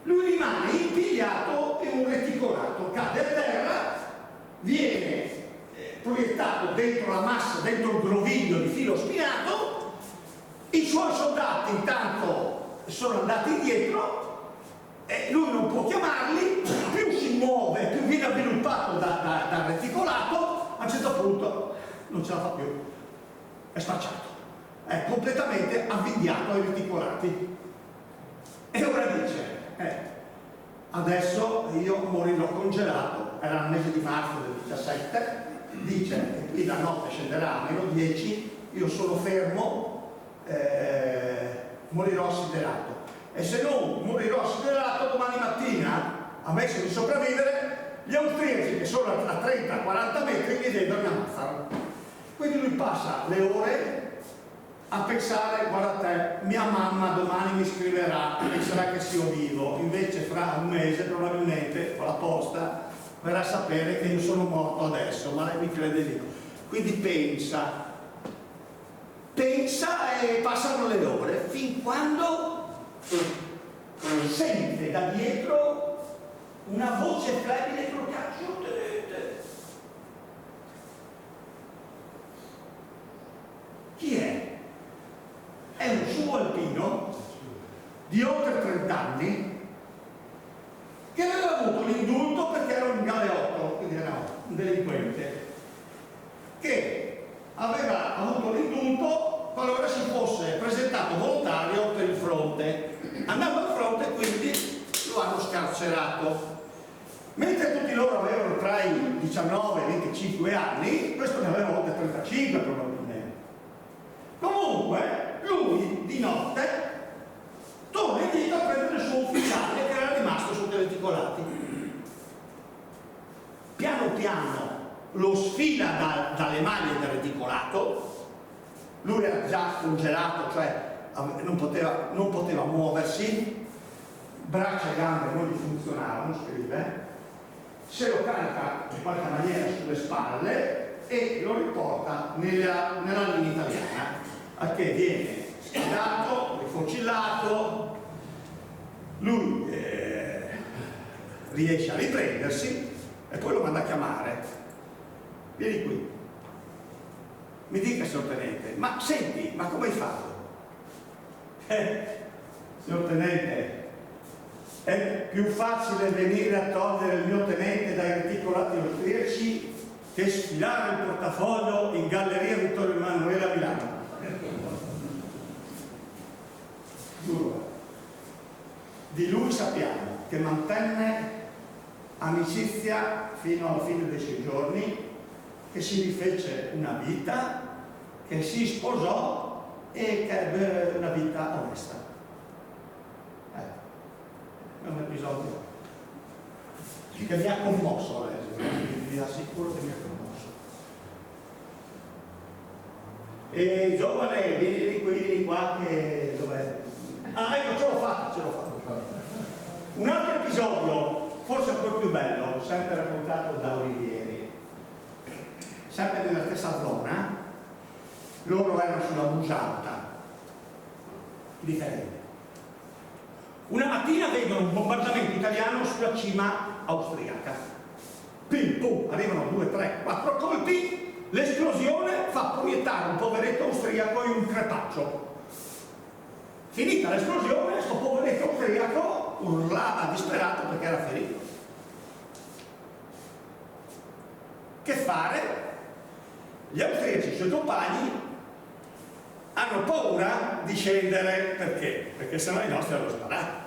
lui rimane impigliato in un reticolato, cade a terra, viene proiettato dentro la massa, dentro il groviglio di filo spinato, i suoi soldati intanto sono andati indietro e lui non può chiamarli, più si muove, più viene avviluppato dal reticolato, a un certo punto non ce la fa più, è spacciato. È completamente avvinghiato ai reticolati e ora dice adesso io morirò congelato. Era il mese di marzo del 17, dice che qui la notte scenderà a -10, io sono fermo morirò assiderato. E se non morirò assiderato, domani mattina, ammesso di sopravvivere, gli austriaci che sono a 30-40 metri mi vedono e mi ammazzano. Quindi lui passa le ore a pensare, guarda te, mia mamma domani mi scriverà, penserà che sia vivo, invece fra un mese probabilmente con la posta verrà a sapere che io sono morto adesso, ma lei mi crede vivo. Quindi pensa e passano le ore fin quando sente da dietro una voce flebile che lo chiama: tenente. Chi è? È un suo alpino di oltre 30 anni che aveva avuto l'indulto perché era un galeotto, quindi era un delinquente, che aveva avuto l'indulto qualora si fosse presentato volontario per il fronte. Andando al fronte, quindi lo hanno scarcerato. Mentre tutti loro avevano tra i 19 e i 25 anni, questo ne aveva oltre 35 probabilmente. Comunque, lui di notte torna indietro a prendere il suo ufficiale che era rimasto sotto i reticolati. Piano piano lo sfila dalle maglie del reticolato. Lui era già congelato, cioè non poteva muoversi, braccia e gambe non gli funzionavano, scrive, se lo carica in qualche maniera sulle spalle e lo riporta nella linea italiana, al che viene schierato, rifocillato, lui riesce a riprendersi e poi lo manda a chiamare. Vieni qui. Mi dica, signor tenente, ma senti, ma come hai fatto? Signor tenente, è più facile venire a togliere il mio tenente dai reticolati austriaci che sfilare il portafoglio in Galleria Vittorio Emanuele a Milano. Giuro. Di lui sappiamo che mantenne amicizia fino alla fine dei suoi giorni, che si rifece una vita, che si sposò e che ebbe una vita onesta. È un episodio che mi ha commosso, vi assicuro che mi ha commosso. E giovane, vieni qua che dov'è? Ah, ecco, ce l'ho fatta. Un altro episodio, forse ancora più bello, sempre raccontato da Olivieri, sempre nella stessa zona. Loro erano sulla Musalta di Firenze. Una mattina vedono un bombardamento italiano sulla cima austriaca. Pim pum, arrivano 2, 3, 4 colpi, l'esplosione fa proiettare un poveretto austriaco in un crepaccio. Finita l'esplosione, questo poveretto austriaco urlava disperato perché era ferito. Che fare? Gli austriaci, i suoi compagni, hanno paura di scendere. Perché? Perché sennò i nostri hanno sparato.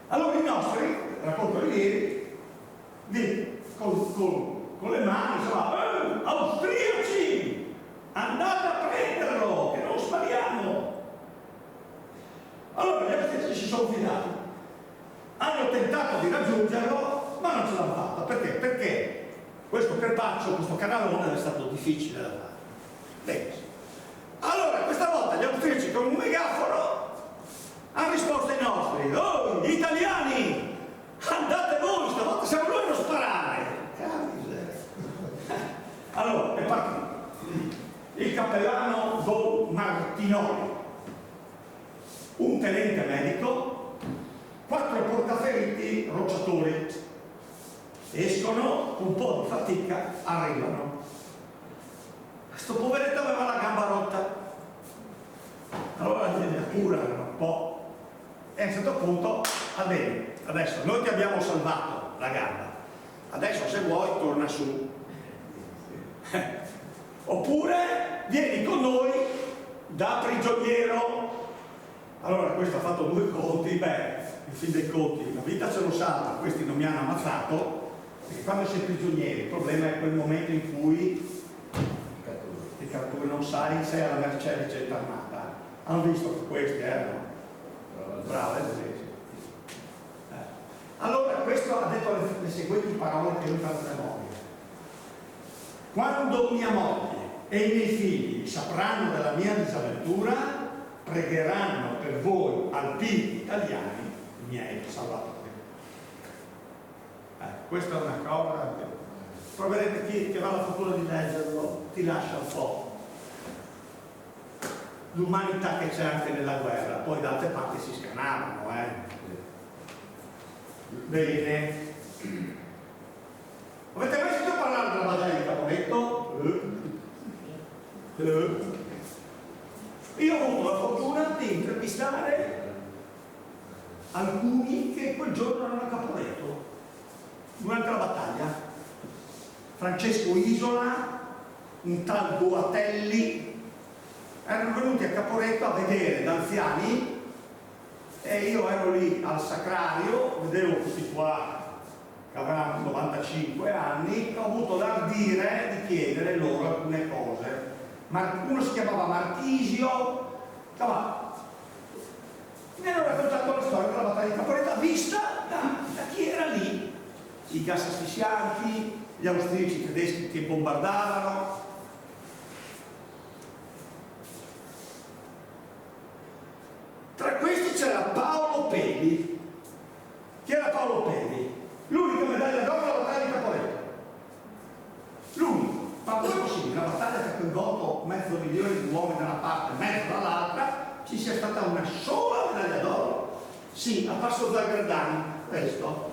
Allora i nostri, racconto ieri, con le mani, insomma, austriaci, andate a prenderlo, che non spariamo. Allora gli austriaci si sono fidati, hanno tentato di raggiungerlo, ma non ce l'hanno fatta. Perché? Perché questo crepaccio, questo canalone è stato difficile da fare. Bene. Allora, questa volta gli austriaci con un megafono hanno risposto ai nostri: oh, gli italiani, andate voi, stavolta siamo noi a non sparare. Allora, è partito il cappellano Don Martinoli, un tenente medico, 4 portaferiti rocciatori. Escono, con un po' di fatica, arrivano. Questo poveretto aveva la gamba rotta. Allora gli curano un po'. E a un certo punto, va bene, adesso noi ti abbiamo salvato la gamba. Adesso se vuoi torna su. Oppure vieni con noi da prigioniero. Allora questo ha fatto 2 conti, in fin dei conti, la vita ce lo salva, questi non mi hanno ammazzato, perché quando sei prigionieri il problema è quel momento in cui ti catturi, non sai, sei alla mercé di gente armata. Hanno visto che questi erano bravi tedeschi. Allora questo ha detto le seguenti parole che io per memoria. Quando mia moglie e i miei figli sapranno della mia disavventura, pregheranno per voi alpini italiani miei salvatori. Questa è una cosa che proverete chi ha la fortuna di leggerlo, ti lascia un po' l'umanità che c'è anche nella guerra, poi da altre parti si scanavano, Bene. Avete mai sentito parlare della battaglia di Caporetto? Io ho avuto la fortuna di intervistare alcuni che quel giorno erano a Caporetto durante la battaglia. Francesco Isola, un tal Boatelli, erano venuti a Caporetto a vedere da anziani e io ero lì al sacrario, vedevo questi qua che avevano 95 anni, ho avuto l'ardire di chiedere loro alcune cose. Uno si chiamava Marchisio, mi hanno raccontato la storia della battaglia di Caporetto vista da chi era lì, i gas asfissianti, gli austriaci, i tedeschi che bombardavano. Tra questi c'era Paolo Peli. Chi era Paolo Peli? L'unica medaglia d'oro alla battaglia di Caporetto. L'unico. Ma come è possibile? Una battaglia che ha coinvolto 500.000 di uomini da una parte e mezzo dall'altra, ci sia stata una sola medaglia d'oro? Sì, a Passo Zagardani, questo.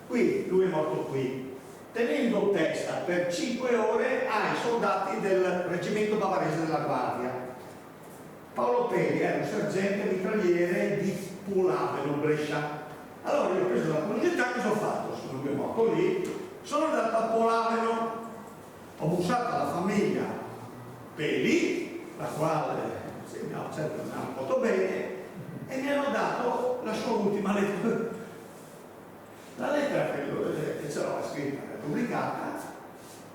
Qui, lui è morto qui, tenendo testa per 5 ore ai soldati del reggimento bavarese della Guardia. Paolo Peli era un sergente mitragliere di Pulaveno, Brescia. Allora io ho preso la curiosità, cosa ho fatto? Sono lui morto lì, sono andato a Pulaveno, ho bussato alla famiglia Peli, la quale mi ha fatto bene, e mi hanno dato la sua ultima lettera. La lettera che c'era scritta e pubblicata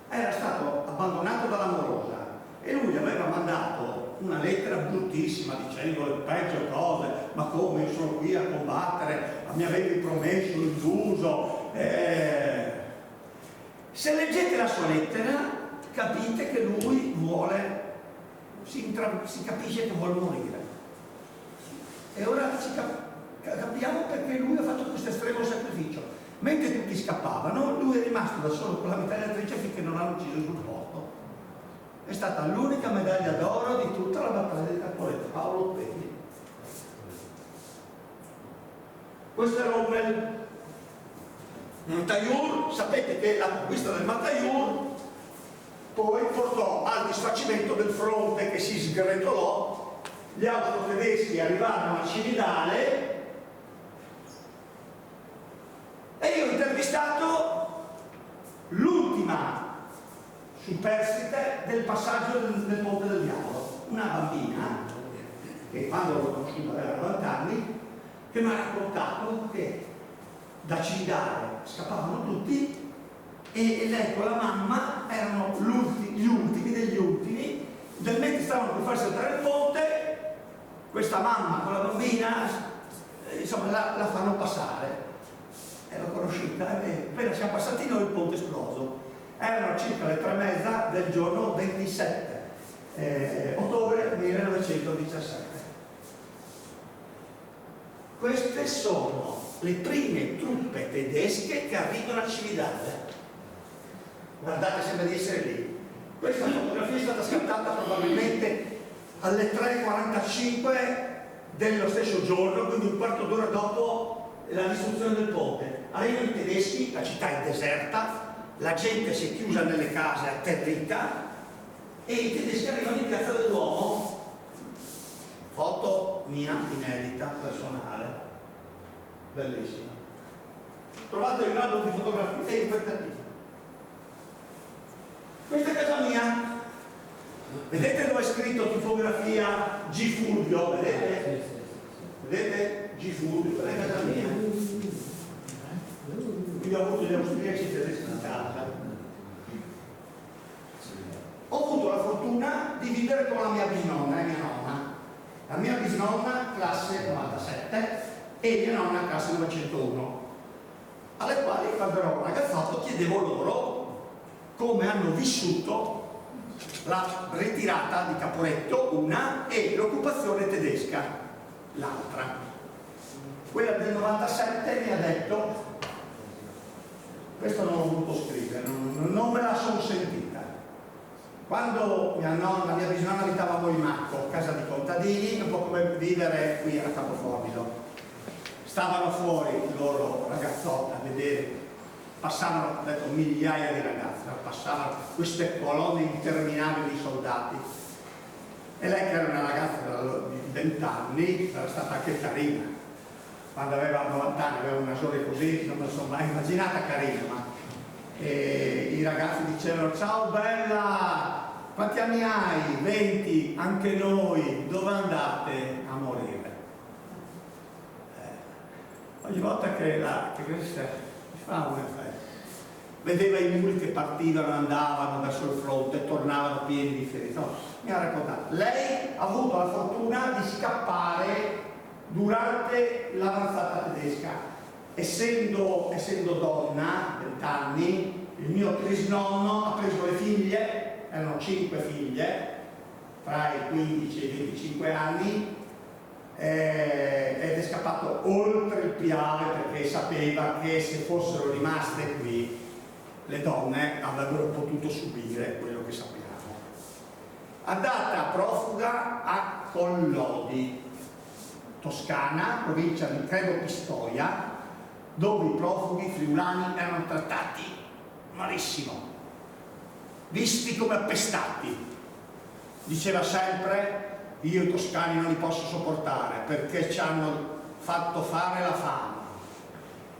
era stato abbandonato dall'amorosa e lui gli aveva mandato una lettera bruttissima dicendo le peggio cose, ma come io sono qui a combattere, mi avevi promesso l'uso. Se leggete la sua lettera capite che lui vuole, si capisce che vuole morire. E ora capiamo perché lui ha fatto questo estremo sacrificio. Mentre tutti scappavano, lui è rimasto da solo con la mitragliatrice finché non l'hanno ucciso sul posto. È stata l'unica medaglia d'oro di tutta la battaglia di Caporetto, Paolo Peli. Questo è Rommel. Montaillur, sapete che la conquista del Montaillur poi portò al disfacimento del fronte che si sgretolò, gli austro-tedeschi arrivarono a Cividale e io ho intervistato l'ultima superstite del passaggio del Ponte del Diavolo, una bambina che quando l'ho conosciuta aveva 90 anni, che mi ha raccontato che da Cividale scappavano tutti e lei con la mamma erano gli ultimi degli ultimi, mentre stavano per far saltare il ponte, questa mamma con la bambina insomma la fanno passare. E l'ho conosciuta e appena siamo passati noi il ponte è esploso. Erano circa le 3:30 del giorno 27 ottobre 1917. Queste sono le prime truppe tedesche che arrivano a Cividale. Guardate, sembra di essere lì. Questa fotografia è stata scattata probabilmente alle 3:45 dello stesso giorno, quindi un quarto d'ora dopo la distruzione del ponte. Arrivano i tedeschi, la città è deserta, la gente si è chiusa nelle case atterrita e i tedeschi arrivano in piazza del Duomo. Foto mia inedita, personale, bellissima. Trovate un album di fotografie impeccabili. Questa è casa mia. Vedete dove è scritto tipografia G. Fulvio? Vedete? Vedete? G. Fulvio, quella è casa mia. Quindi ho avuto gli austriaci e tedeschi in casa. Ho avuto la fortuna di vivere coincidere con la mia bisnonna e mia nonna. La mia bisnonna classe 97 e mia nonna classe 901, alle quali quando ero ragazzotto chiedevo loro come hanno vissuto la ritirata di Caporetto, una, e l'occupazione tedesca, l'altra. Quella del 97 mi ha detto, questo non l'ho voluto scrivere, non me la sono sentita. Quando mia bisnonna abitava a Moimacco, casa di contadini, un po' come vivere qui a Capofornido. Stavano fuori i loro ragazzotti a vedere, passavano, ho detto, migliaia di ragazzi, passavano queste colonne interminabili di soldati. E lei, che era una ragazza di 20 anni, era stata anche carina. Quando aveva 90 anni, aveva una sole così, non me la sono mai immaginata carina, ma i ragazzi dicevano: ciao bella, quanti anni hai? 20, anche noi, dove andate a morire? Ogni volta che questa mi fa un effetto, vedeva i muli che partivano, andavano verso il fronte, tornavano pieni di feriti. No, mi ha raccontato, lei ha avuto la fortuna di scappare durante l'avanzata tedesca, essendo donna, 20 anni, il mio trisnonno ha preso le figlie, erano 5 figlie, tra i 15 e i 25 anni, ed è scappato oltre il Piave perché sapeva che se fossero rimaste qui le donne avrebbero potuto subire quello che sappiamo. Andata profuga a Collodi, Toscana, provincia di Credo Pistoia, dove i profughi friulani erano trattati malissimo, visti come appestati. Diceva sempre: io i toscani non li posso sopportare perché ci hanno fatto fare la fame.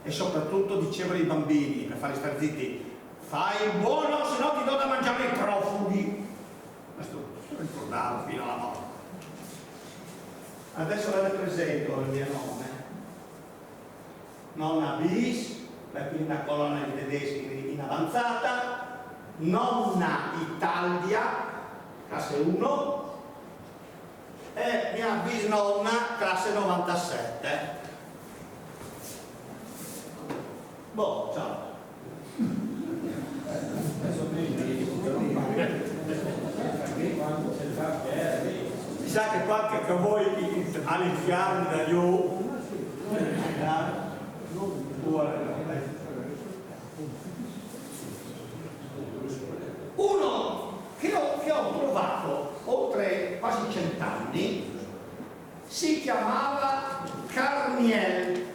E soprattutto dicevano ai bambini, per farli stare zitti: fai il buono, se no ti do da mangiare i profughi. Questo lo ricordavo fino alla morte. Adesso ve le presento le mie nonne. Nonna Bis, quindi una colonna di tedeschi in avanzata, nonna Italia, classe 1, e mia bisnonna, classe 97. Boh, ciao. Mi sa che qualche che voi all'infiammi da giù. Uno che ho trovato oltre quasi 100 anni si chiamava Carniel,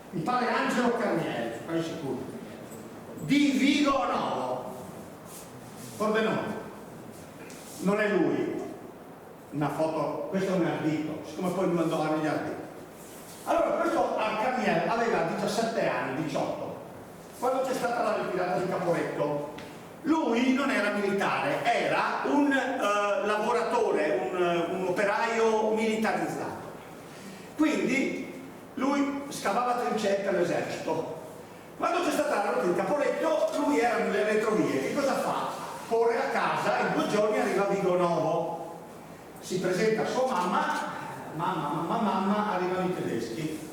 mi pare Angelo Carniel, sono sicuro, di Vigo Novo, Pordenone. Non è lui, una foto, questo è un ardito, siccome poi lui andò agli arditi. Allora, questo Carniel aveva 17 anni, 18, quando c'è stata la ritirata di Caporetto. Lui non era militare, era un lavoratore, un operaio militarizzato. Quindi lui scavava trincee per l'esercito. Quando c'è stata la ritirata di Caporetto, lui era nelle retrovie. Che cosa fa? Corre a casa e in 2 giorni arriva a Vigo Novo. Si presenta a sua mamma, arrivano i tedeschi.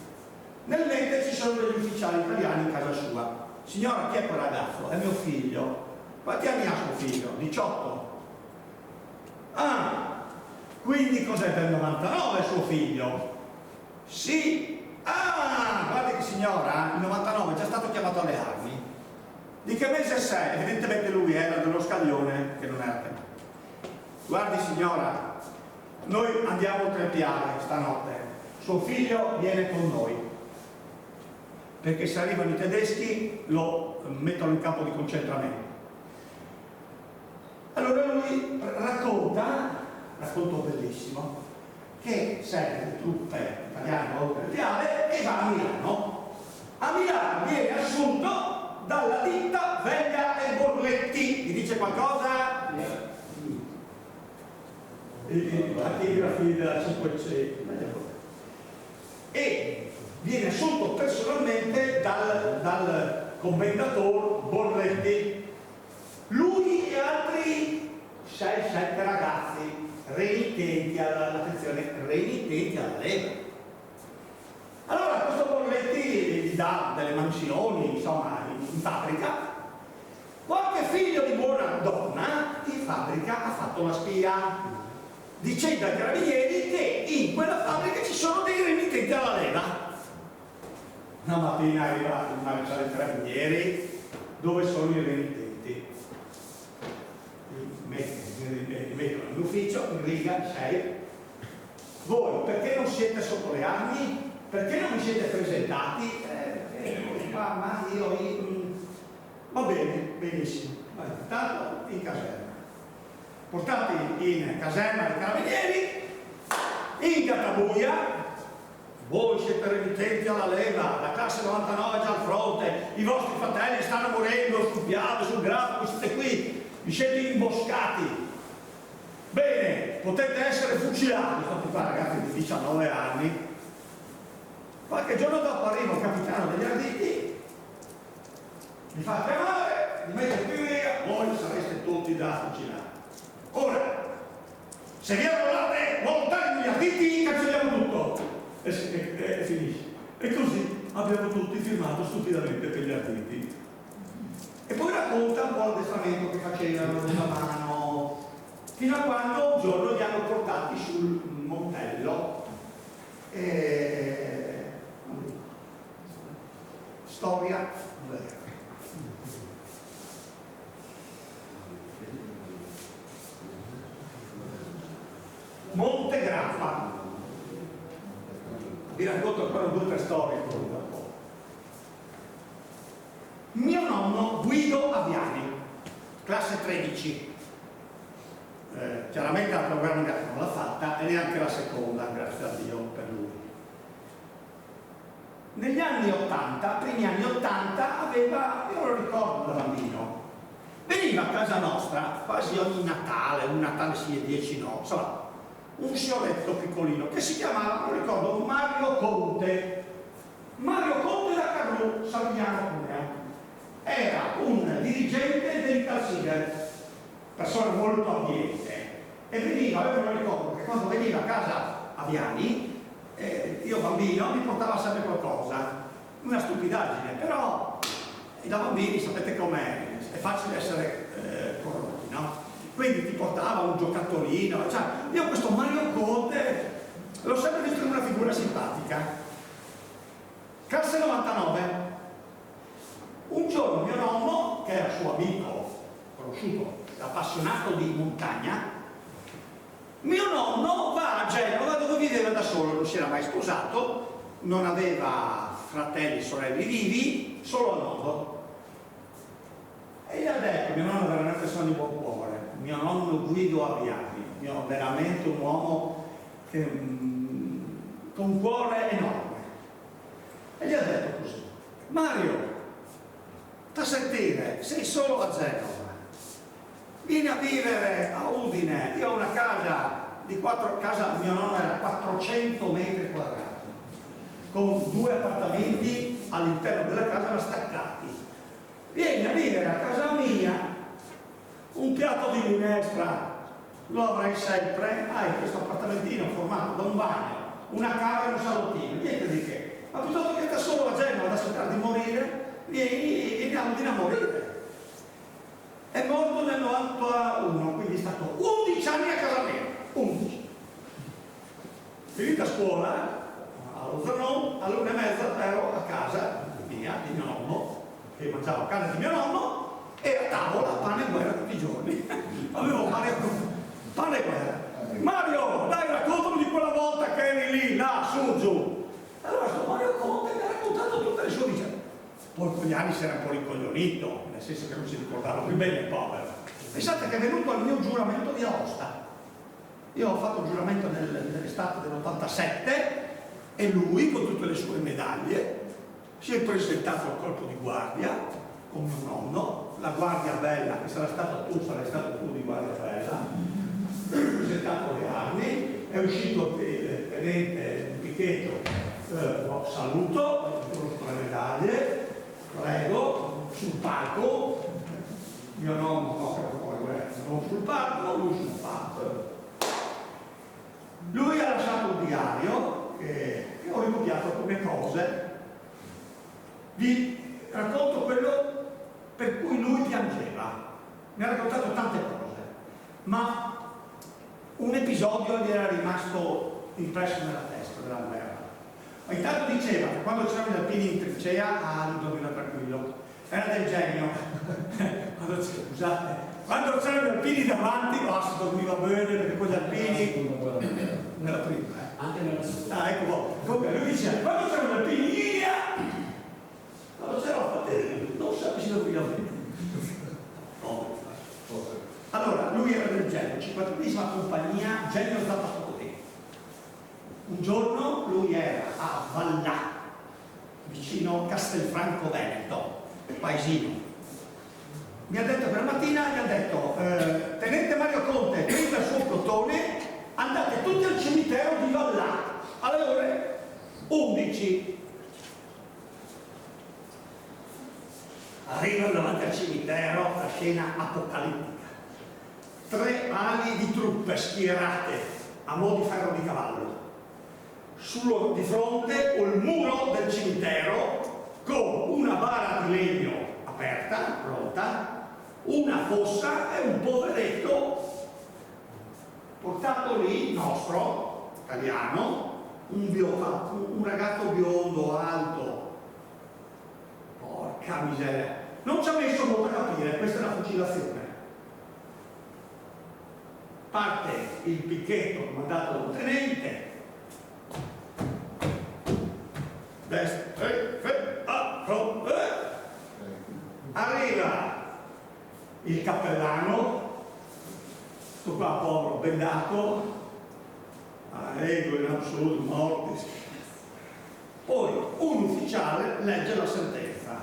Nel mentre ci sono degli ufficiali italiani in casa sua. Signora, chi è quel ragazzo? È mio figlio. Quanti anni ha suo figlio? 18. Ah, quindi cos'è del 99 suo figlio? Sì. Ah, guardi che signora, il 99 è già stato chiamato alle armi. Di che mese sei? Evidentemente lui era dello scaglione che non era chiamato. Guardi signora, noi andiamo oltre il Piave stanotte, suo figlio viene con noi, perché se arrivano i tedeschi lo mettono in campo di concentramento. Allora lui racconto bellissimo, che segue le truppe italiane oltre il Piave e va a Milano. A Milano viene assunto dalla ditta Veglia e Borletti. Vi dice qualcosa? La tigrafia della 500. E viene assunto personalmente dal commendatore Borletti. Lui e altri 6-7 ragazzi l'attenzione, remittenti alla leva. Allora questo Borletti gli dà delle mansioni, insomma, in fabbrica. Qualche figlio di buona donna in fabbrica ha fatto la spia, dicendo ai carabinieri che in quella fabbrica ci sono dei remittenti alla leva. Una mattina arriva il maresciallo dei carabinieri, dove sono i remittenti? Li mettono in ufficio, in riga, 6. Voi perché non siete sotto le armi? Perché non vi siete presentati? Ma io va bene, benissimo. Intanto in caserma. Portati in caserma dei carabinieri, in Gattabuia. Voi siete remittenti alla leva, la classe 99 è già al fronte, i vostri fratelli stanno morendo sul piano, sul grafo, voi siete qui, vi siete imboscati. Bene, potete essere fucilati, questi qua ragazzi di 19 anni. Qualche giorno dopo arriva il capitano degli arditi, vi fa chiamare, vi mette qui in riga, voi sareste tutti da fucilare. Ora, se vi arruolate volontari degli arditi, cancelliamo tutto. E finisce. E così abbiamo tutti firmato stupidamente per gli arditi. E poi racconta un po' l'addestramento che facevano con la mano, fino a quando un giorno li hanno portati sul Montello. Storia vera. Monte Grappa. Vi racconto ancora 2 o 3 storie. Mio nonno Guido Aviani, classe 13. Chiaramente la prima guerra mondiale non l'ha fatta e neanche la seconda, grazie a Dio per lui. Negli anni 80, primi anni 80, aveva, io lo ricordo da bambino, veniva a casa nostra quasi ogni Natale, un Natale sì e 10 no, insomma, un fioretto piccolino che si chiamava, non ricordo, Mario Conte. Mario Conte da Carlo, Savigliano Cuneo. Era un dirigente dell'Italsider, persona molto ambiente, e veniva, io me lo ricordo che quando veniva a casa Aviani, io bambino mi portava sempre qualcosa, una stupidaggine, però da bambini sapete com'è, è facile essere corrotti, no? Quindi ti portava un giocattolino, cioè, io questo Mario Conte l'ho sempre visto come una figura simpatica. Classe 99. Un giorno mio nonno, che era suo amico, conosciuto, appassionato di montagna, mio nonno va a Genova dove viveva da solo, non si era mai sposato, non aveva fratelli, sorelle vivi, solo al nonno. E gli ha detto, mio nonno era una persona di buon cuore, mio nonno Guido Aviani, veramente un uomo con un cuore enorme. E gli ha detto così, Mario, da sentire, sei solo a Genova, vieni a vivere a Udine, io ho una casa casa mio nonno era 400 metri quadrati, con 2 appartamenti all'interno della casa ma staccati. Vieni a vivere a casa mia, un piatto di minestra lo avrai sempre, hai questo appartamentino formato da un bagno, una camera e un salottino, niente di che. Ma piuttosto che sta solo a Genova da cercare di morire, vieni a Udine a morire. È morto nel 91, quindi è stato 11 anni a casa mia, 11. Finita scuola, allo Zanon, all'1:30 ero a casa mia, di mio nonno, che mangiavo a casa di mio nonno, e a tavola pane e guerra tutti i giorni. Avevo pane e guerra. Mario, dai, raccontami di quella volta che eri lì, là, su, giù. Allora sto Mario Conte mi ha raccontato tutte le sue vicende. Poi con gli anni si era un po' ricoglionito, nel senso che non si ricordava più bene il povero. Pensate che è venuto al mio giuramento di Aosta. Io ho fatto il giuramento nell'estate dell'87 e lui, con tutte le sue medaglie, si è presentato al corpo di guardia con mio nonno, la guardia bella, che sarai stato tu di guardia bella, ha presentato le armi, è uscito il tenente Pichetto, saluto, con le medaglie, prego, sul palco, mio nonno non sul palco, lui sul palco. diario che ho ricopiato alcune cose. Vi racconto quello per cui lui piangeva. Mi ha raccontato tante cose, ma un episodio gli era rimasto impresso nella testa della guerra. Ma intanto diceva che quando c'erano gli alpini in trincea, lui dormiva tranquillo, era del genio. Quando c'erano gli alpini davanti, si dormiva bene perché quegli alpini nella prima. Anche nella seconda. Ecco, comunque lui diceva, quando c'erano gli alpini in linea, quando c'era la fattoria, non so se dormiva bene. Allora, lui era del genio, 51esima compagnia, genio Zappatori. Un giorno lui era a Vallà, vicino Castelfranco Veneto, paesino. Mi ha detto quella mattina, gli ha detto, tenente Mario Conte, prenda il suo plotone, andate tutti al cimitero di Vallà, alle ore 11. Arrivano davanti al cimitero, la scena apocalittica. 3 ali di truppe schierate a mo' di ferro di cavallo. Di fronte il muro del cimitero con una bara di legno aperta, pronta, una fossa e un poveretto portato lì, nostro, italiano, un ragazzo biondo, alto. Porca miseria. Non ci ha messo molto a capire, questa è una fucilazione. Parte il picchetto mandato da un tenente, destra, arriva il cappellano, sto qua povero, bendato, ego in assoluto, mortis. Poi un ufficiale legge la sentenza.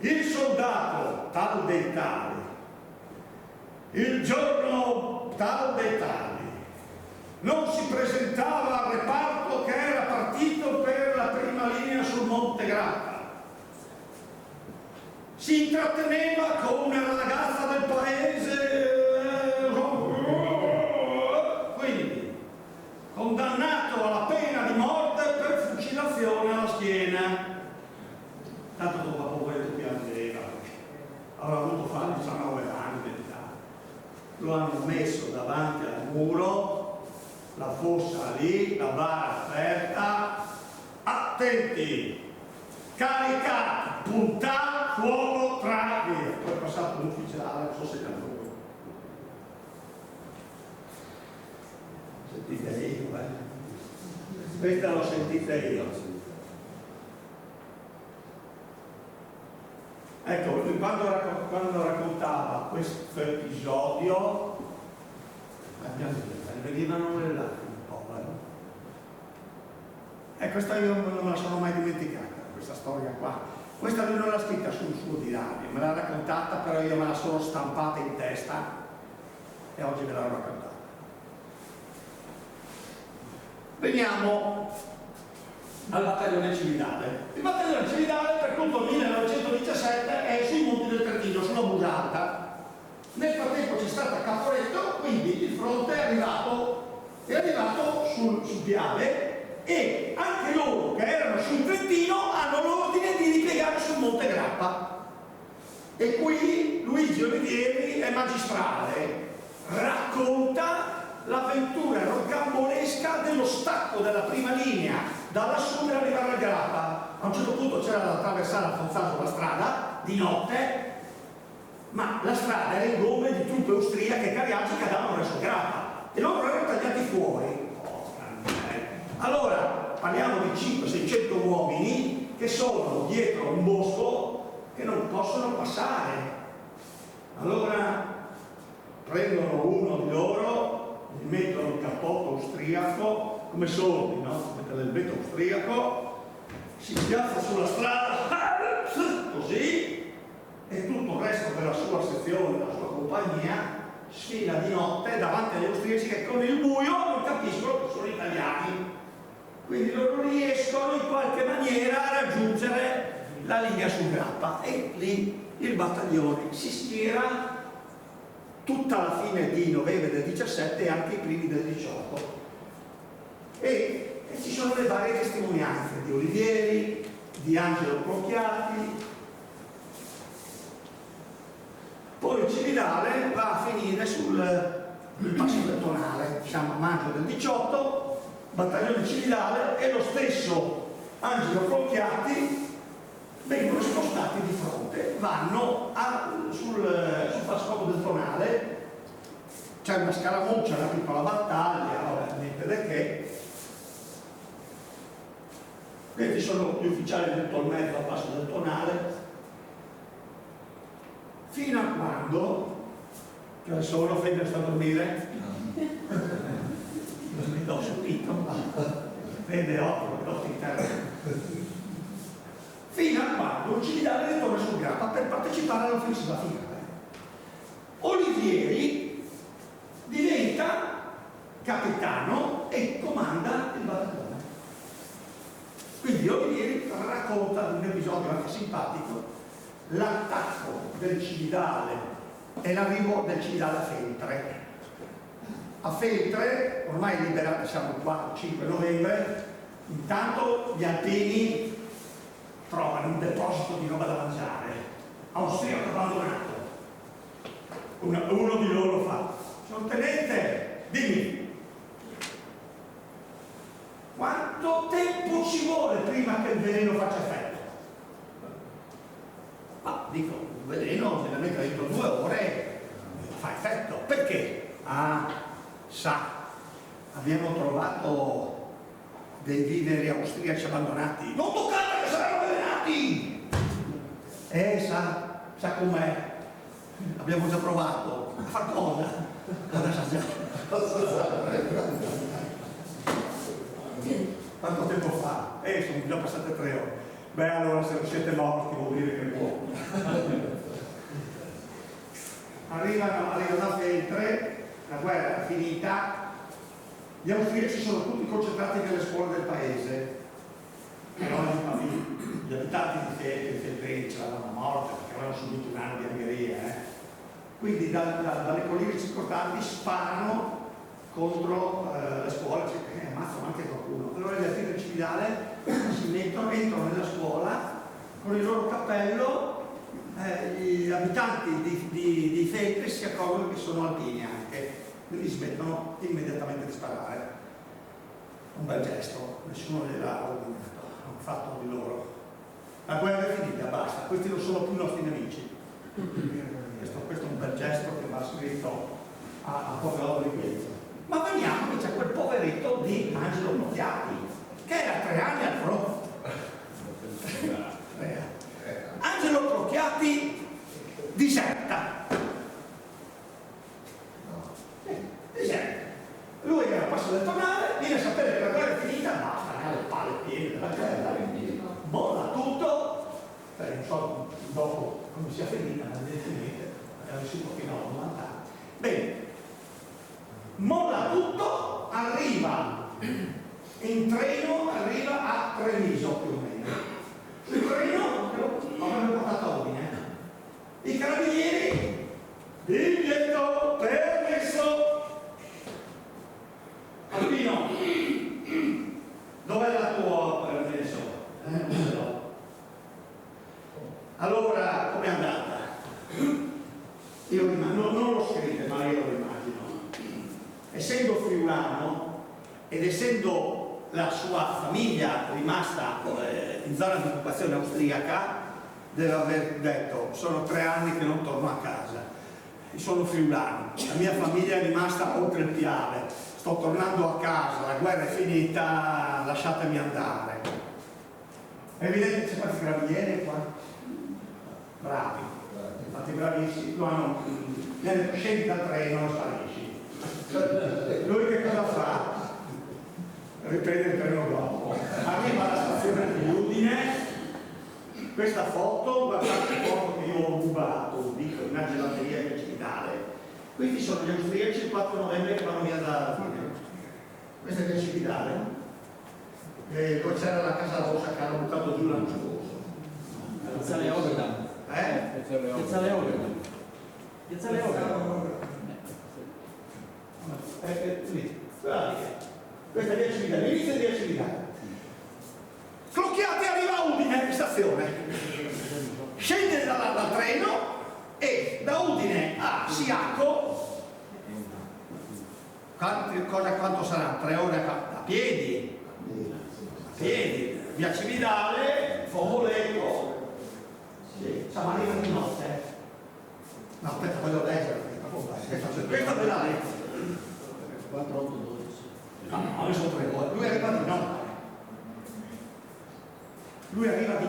Il soldato tal dei tali, il giorno tal dei tali, non si presentava al reparto che era partito per la prima linea sul Monte Grappa. Si intratteneva con una ragazza del paese, quindi condannato alla pena di morte per fucilazione alla schiena. Tanto dopo poveretto piangeva, aveva avuto fare 19 anni d'età. Lo hanno messo davanti al muro, la fossa lì, la bara aperta, attenti, caricati, puntare, fuoco, tra, via. Poi è passato un ufficiale, non so se è lui. Sentite io, questa l'ho sentita io. Ecco, quando raccontava questo episodio, venivano le lacrime, povero. E questa io non me la sono mai dimenticata, questa storia qua. Questa lui non l'ha scritta sul suo diario, me l'ha raccontata, però io me la sono stampata in testa e oggi me l'ho raccontata. Veniamo al battaglione cividale. Il battaglione cividale per tutto il 1917 è sui monti del Trentino, sulla Busalta. Nel frattempo c'è stata Caporetto, quindi il fronte è arrivato sul Piave e anche loro che erano sul Trentino hanno l'ordine di ripiegare sul Monte Grappa. E qui Luigi Olivieri è magistrale, racconta l'avventura rocambolesca dello stacco della prima linea dalla su per arrivare a Grappa. A un certo punto c'era da attraversare a Fonzaso la strada di notte, ma la strada era in gomme di truppe austriache e cariaci che andavano verso Grappa e loro erano tagliati fuori. Allora parliamo di 500-600 uomini che sono dietro un bosco che non possono passare. Allora prendono uno di loro, gli mettono il cappotto austriaco come sordi, no? Mettono il vetro austriaco, si piazza sulla strada così e tutto il resto della sua sezione, della sua compagnia sfila di notte davanti agli austriaci che con il buio non capiscono che sono italiani, quindi loro riescono in qualche maniera a raggiungere la linea sul Grappa e lì il battaglione si schiera tutta la fine di novembre del 17 e anche i primi del 18. e ci sono le varie testimonianze di Olivieri, di Angelo Procchiati. Poi il Cividale va a finire sul passo del Tonale, diciamo a maggio del 18, battaglione Cividale, e lo stesso Angelo Procchiati vengono spostati di fronte, vanno sul passaporto del Tonale, c'è una scaramuccia, una piccola battaglia, vabbè, niente da che. Questi sono gli ufficiali del Tolmezzo al passo del Tonale, fino a quando, cioè solo Fede sta a dormire, mi do subito, Fede 8, mi do in terra. Fino a quando il Cividale ritorna sul Grappa per partecipare all'offensiva finale. Olivieri diventa capitano e comanda il battaglione. Quindi Olivieri racconta un episodio anche simpatico, l'attacco del Cividale e l'arrivo del Cividale a Feltre. A Feltre, ormai liberati, siamo il 4-5 novembre, intanto gli alpini trovano un deposito di roba da mangiare, austriaco abbandonato. Uno di loro fa: signor tenente, dimmi, quanto tempo ci vuole prima che il veleno faccia effetto? Ma dico, il veleno generalmente entro 2 ore fa effetto. Perché? Ah, sa, abbiamo trovato dei viveri austriaci abbandonati. Non toccate che saranno avvelenati! Sa com'è? Abbiamo già provato. A far cosa? Ad assaggiare. Quanto tempo fa? Sono già passate 3 ore. Beh, allora se non siete morti vuol dire che è buono. Arrivano a Feltre, la guerra è finita, gli austriaci sono tutti concentrati nelle scuole del paese. Però gli abitanti di Feltre ce l'avevano morta perché avevano subito un anno di angheria. Quindi dalle colline circostanti sparano contro le scuole, ammazzano anche qualcuno. Allora gli altri del Cividale si mettono, entrano nella scuola con il loro cappello, gli abitanti di Feltre si accorgono che sono alpini anche, quindi smettono immediatamente di sparare. Un bel gesto, nessuno gliel'ha ordinato, hanno fatto di loro. La guerra è finita, basta, questi non sono più i nostri nemici. Questo è un bel gesto che va scritto a Poverò di Pietro. Ma veniamo che c'è quel poveretto di Angelo Procchiati, che era 3 anni al fronte. Angelo Procchiati diserta. Diserta. Lui era a passo del Tonale, viene a sapere che la guerra è finita, basta, ha le palle piene della guerra, molla tutto, non so dopo come sia finita, ma evidentemente era vissuto fino a 90 anni. Bene, molla tutto, arriva in treno, arriva a Treviso più o meno. Il treno avrebbe portato a Udine. I carabinieri, biglietto permesso. Alpino, dov'è la tua permesso? Non ce l'ho. Allora, com'è andata? Io non lo scrive, ma io lo immagino. Essendo friulano ed essendo la sua famiglia rimasta in zona di occupazione austriaca, deve aver detto: sono 3 anni che non torno a casa, sono friulano, la mia famiglia è rimasta oltre il Piave, sto tornando a casa, la guerra è finita, lasciatemi andare. È evidente che c'è qualche carabinieri qua? Bravi, infatti bravissimi, lo hanno, scendi dal treno e sparisci. Lui che cosa fa? Riprende il treno dopo, arriva alla stazione di Udine. Questa foto, guardate la foto che io ho rubato, dico, in una gelateria del Cividale. Questi sono gli austriaci il 4 novembre che vanno via da fine. Questo è il Cividale, dove c'era la Casa Rossa che hanno buttato giù l'anno scorso. Piazzale Ogda. Piazzale Ogda. Piazzale Ogda. Lì, guardate. questa è via Cividale, l'inizio di via Cividale. Clocchiate, arriva a Udine in stazione, scende dal treno e da Udine a Siacco, quanto sarà? 3 ore a piedi, via Cividale, Fovoletto, sì, siamo arrivati di notte. No, aspetta, voglio leggere, questa ve la leggo. 4, 8, 12. No, adesso 3 ore, lui arriva di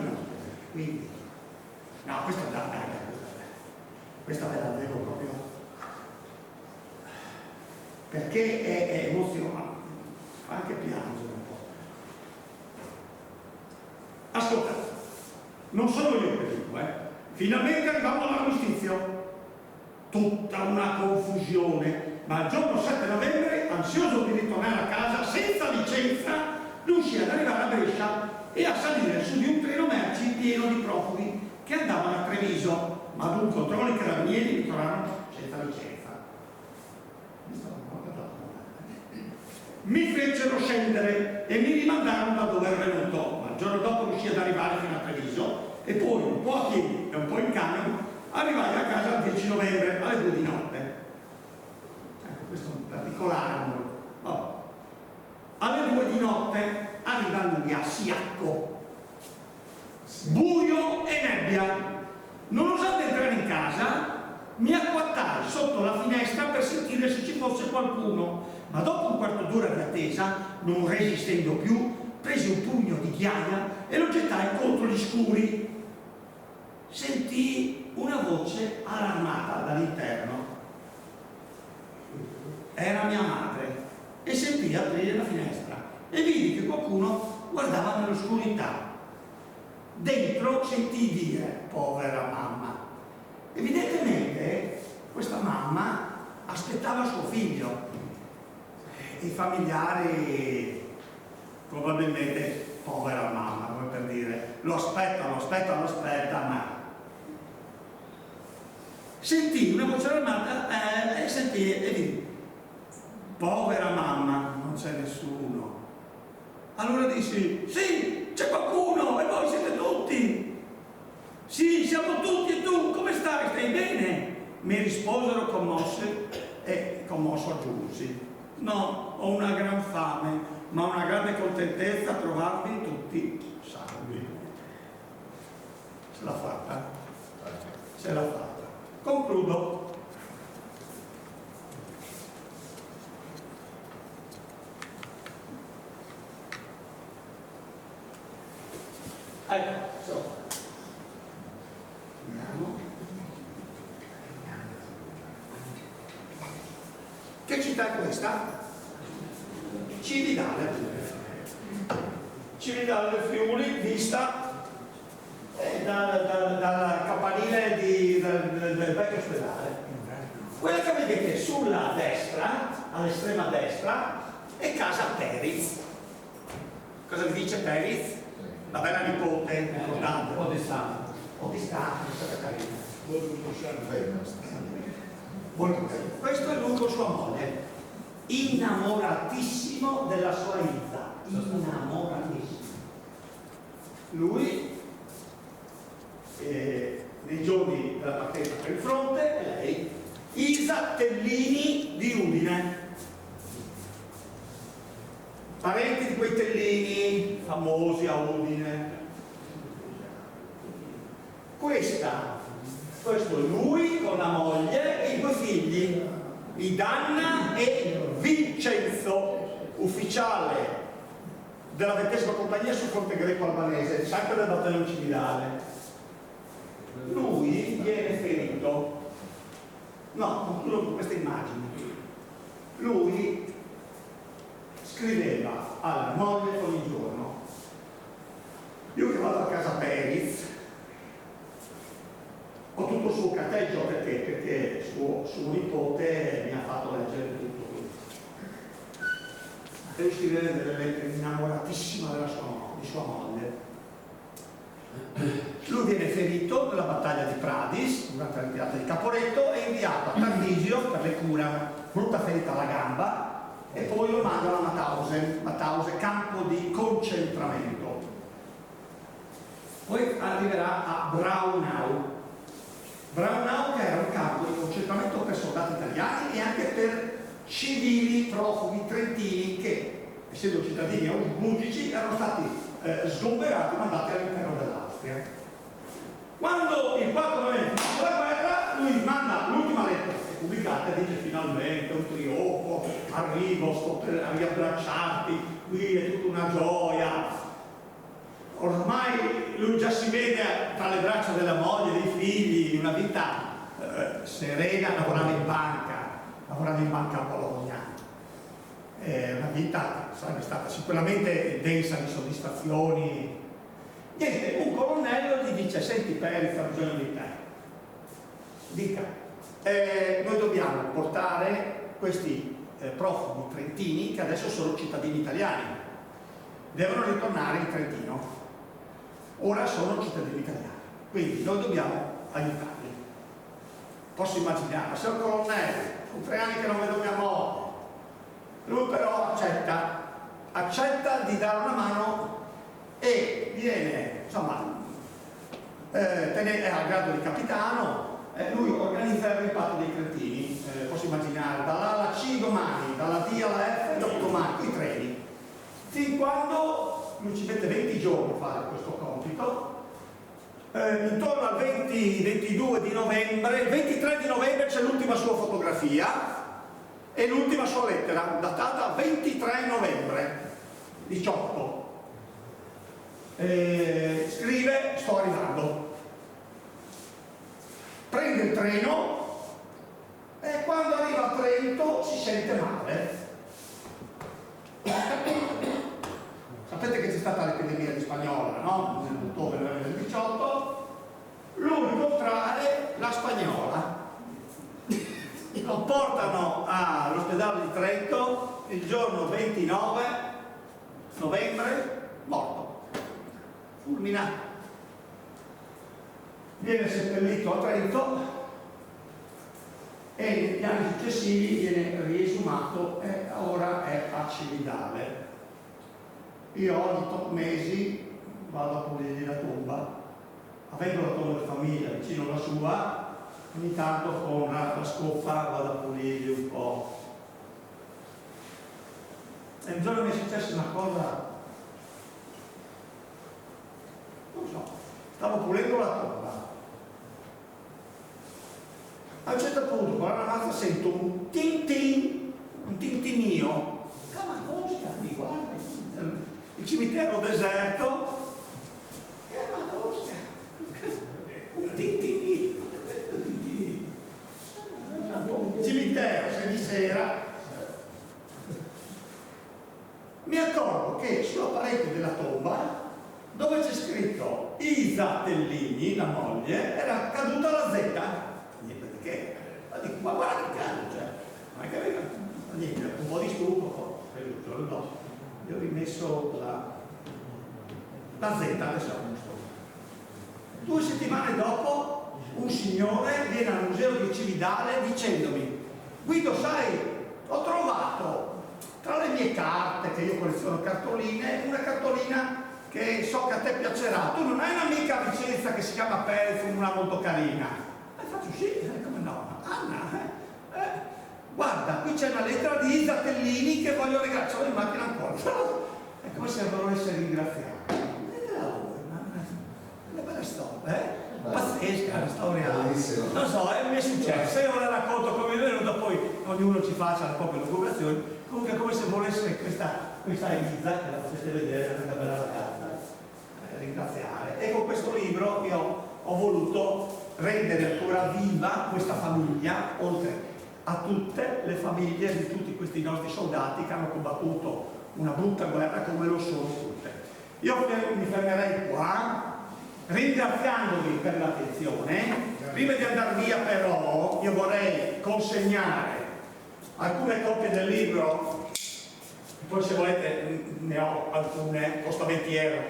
notte. Quindi, no, questa è la questa ve la devo proprio, perché è emozionante, fa anche piangere un po'. Ascolta, non sono io che dico, finalmente arriviamo all'armistizio, tutta una confusione, ma il giorno 7 novembre, ansioso di ritornare a casa senza licenza, riuscì ad arrivare a Brescia e a salire su di un treno merci pieno di profughi che andavano a Treviso, ma ad un controllo i carabinieri mi trovarono senza licenza. Mi fecero scendere e mi rimandarono da dove ero venuto, ma il giorno dopo riuscì ad arrivare fino a Treviso e poi un po' a piedi e un po' in camion arrivai a casa il 10 novembre alle 2 di notte. Ecco, questo è un particolare. Oh. Alle 2 di notte arrivando a Siacco, buio e nebbia. Non osando entrare in casa, mi acquattai sotto la finestra per sentire se ci fosse qualcuno, ma dopo un quarto d'ora di attesa, non resistendo più, presi un pugno di ghiaia e lo gettai contro gli scuri. Sentii una voce allarmata dall'interno. Era mia madre e sentii aprire la finestra e vidi che qualcuno guardava nell'oscurità. Dentro sentii dire: povera mamma. Evidentemente questa mamma aspettava suo figlio. I familiari probabilmente, povera mamma, come per dire, lo aspetta, ma sentii una voce armata e sentii e vidi: povera mamma, non c'è nessuno. Allora dissi: sì, c'è qualcuno e voi siete tutti. Sì, siamo tutti, e tu come stai? Stai bene? Mi risposero commosse e commosso aggiunsi: no, ho una gran fame, ma una grande contentezza a trovarvi tutti salvi. Ce l'ha fatta? Ce l'ha fatta. Concludo. Ecco, che città è questa? Cividale. Cividale del Friuli, vista dal campanile del vecchio ospedale. Quella che vedete sulla destra, all'estrema destra, è casa Periz. Cosa vi dice Periz? La bella nipote, importante. Un po' distante. Un po' distante, è stata carina. Questo è lui con sua moglie, innamoratissimo della sua Isa, innamoratissimo. Lui, nei giorni della partenza per il fronte, e lei, Isa Tellini di Udine. Parenti di quei Tellini famosi a Udine. Questo è lui con la moglie e i 2 figli, Idanna e Vincenzo, ufficiale della 20ª compagnia sul fronte greco-albanese, sempre del battaglione Cividale. Lui viene ferito. No, concludo con questa immagine. Lui scriveva alla moglie ogni giorno: io che vado a casa Periz ho tutto il suo carteggio perché suo nipote mi ha fatto leggere tutto questo. Devo scrivere delle lettere, innamoratissima di sua moglie. Lui viene ferito nella battaglia di Pradis durante la ritirata di Caporetto e inviato a Tarvisio per le cure, brutta ferita alla gamba, e poi lo mandano a Mauthausen, campo di concentramento. Poi arriverà a Braunau, che era un campo di concentramento per soldati italiani e anche per civili profughi trentini che, essendo cittadini austriaci, erano stati sgomberati e mandati all'interno dell'Austria. Quando il 4 novembre finisce la guerra, lui manda l'ultima lettera pubblicata e dice: finalmente un trionfo, arrivo, sto per riabbracciarti, qui è tutta una gioia. Ormai lui già si vede tra le braccia della moglie, dei figli, una vita serena, lavorando in banca a Bologna. Una vita sarebbe stata sicuramente densa di soddisfazioni. Niente, un colonnello gli dice: senti Perez, ha bisogno di te. Dica, noi dobbiamo portare questi profughi trentini che adesso sono cittadini italiani. Devono ritornare in Trentino. Ora sono cittadini italiani. Quindi noi dobbiamo aiutarli. Posso immaginare, se il colonnello, sono 3 anni che non vedo mia moglie. Lui però accetta di dare una mano e viene, insomma, è al grado di capitano. Lui organizza il rimpatrio dei cretini, posso immaginare, dalla alla C domani, dalla D alla F dopodomani, i treni. Fin quando lui ci mette 20 giorni a fare questo compito, intorno al 22 di novembre, il 23 di novembre c'è l'ultima sua fotografia e l'ultima sua lettera, datata 23 novembre 18. Scrive: sto arrivando. Prende il treno e quando arriva a Trento si sente male. Sapete che c'è stata l'epidemia di spagnola, no? Nell'ottobre del 18. Lui contrae la spagnola. Lo portano all'ospedale di Trento il giorno 29 novembre, morto, fulminato. Viene seppellito a Trento e negli anni successivi viene riesumato e ora è a Cividale. Io ogni 8 mesi vado a pulirgli la tomba, avendo la tomba di famiglia vicino alla sua, ogni tanto con la scoffa vado a pulirgli un po'. E un giorno mi è successa una cosa, non so, stavo pulendo la tomba. A un certo punto, con la mazza, sento un tintinio. Ma cosa? Mi guarda, il cimitero deserto. Ma cosa? Un tintinio. Il cimitero, se di sera. Mi accorgo che sulla parete della tomba, dove c'è scritto Isa Tellini, la moglie, era caduta la Z. Niente di che, ma guarda che cazzo, cioè, non è che aveva niente, un po' di stufo, il giorno dopo gli ho rimesso la Z, adesso ho messo. 2 settimane dopo un signore viene al museo di Cividale dicendomi: Guido, sai, ho trovato tra le mie carte, che io colleziono cartoline, una cartolina che so che a te piacerà. Tu non hai un'amica a Vicenza che si chiama Perez, una molto carina? Faccio sì, come no? Anna, guarda, qui c'è una lettera di Isa Tellini che voglio regalare, ce l'ho in macchina ancora. È come se volesse ringraziare. Una bella storia, pazzesca la storia. Non so, mi è successo, io ve la racconto come è venuta, poi ognuno ci faccia le proprie lucubrazioni. Comunque è come se volesse questa Isa, che la potete vedere, è una bella ragazza, ringraziare. E con questo libro io ho voluto rendere ancora viva questa famiglia, oltre a tutte le famiglie di tutti questi nostri soldati che hanno combattuto una brutta guerra come lo sono tutte. Io mi fermerei qua, ringraziandovi per l'attenzione. Prima di andare via però io vorrei consegnare alcune copie del libro, poi se volete ne ho alcune, costa 20 euro,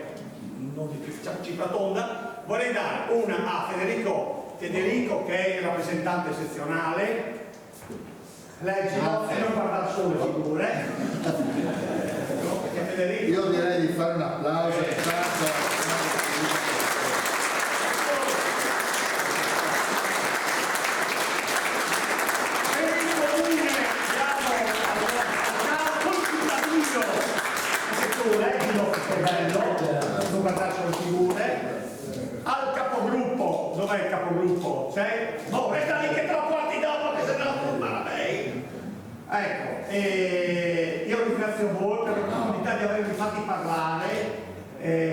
non di più, cifra tonda. Vorrei dare una a Federico che è il rappresentante sezionale, leggilo e non guardare solo le figure. Perché Federico... Io direi di fare un applauso intanto. Non guardare solo figure. Al capogruppo, dov'è il capogruppo? C'è? No, resta lì che te lo porti dopo che se no non va bene. Ecco, io ringrazio voi per l'opportunità di avermi fatti parlare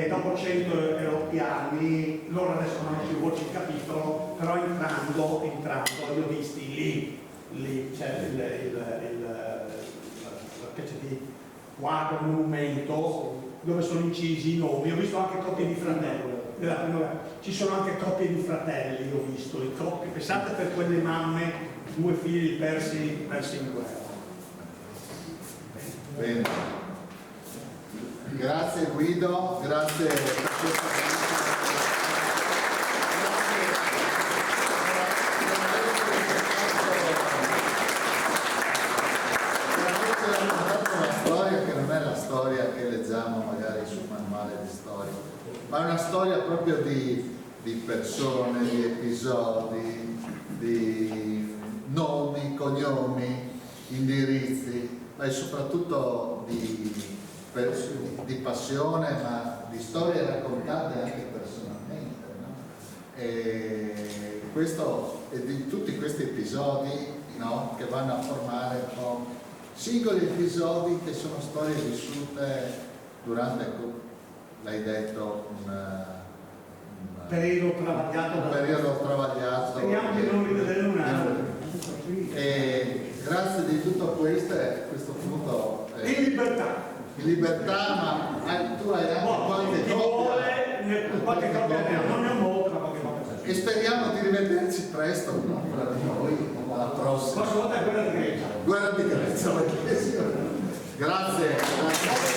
dopo 108 anni. Loro adesso non hanno più voce in capitolo, però entrando li ho visti lì c'è la specie di quadro, monumento dove sono incisi i nomi. Ho visto anche coppie di fratelli ci sono anche coppie di fratelli, ho visto le coppie, pensate per quelle mamme, 2 figli persi in guerra. Bene, grazie Guido, grazie per questa storia che leggiamo magari sul manuale di storia, ma è una storia proprio di persone, di episodi, di nomi, cognomi, indirizzi, ma soprattutto di passione, ma di storie raccontate anche personalmente, no? E di tutti questi episodi, no? Che vanno a formare un po' singoli episodi che sono storie vissute durante, l'hai detto, un periodo travagliato. Speriamo di non rivedere un anno. E grazie di tutto questo, a questo punto in libertà, ma tu hai anche qualche copia, non ne ho molto, ma qualche copia. E speriamo di rivederci presto, no? Fra di noi alla prossima. Guarda, guerra di Grecia. Guerra di Grecia. Grazie.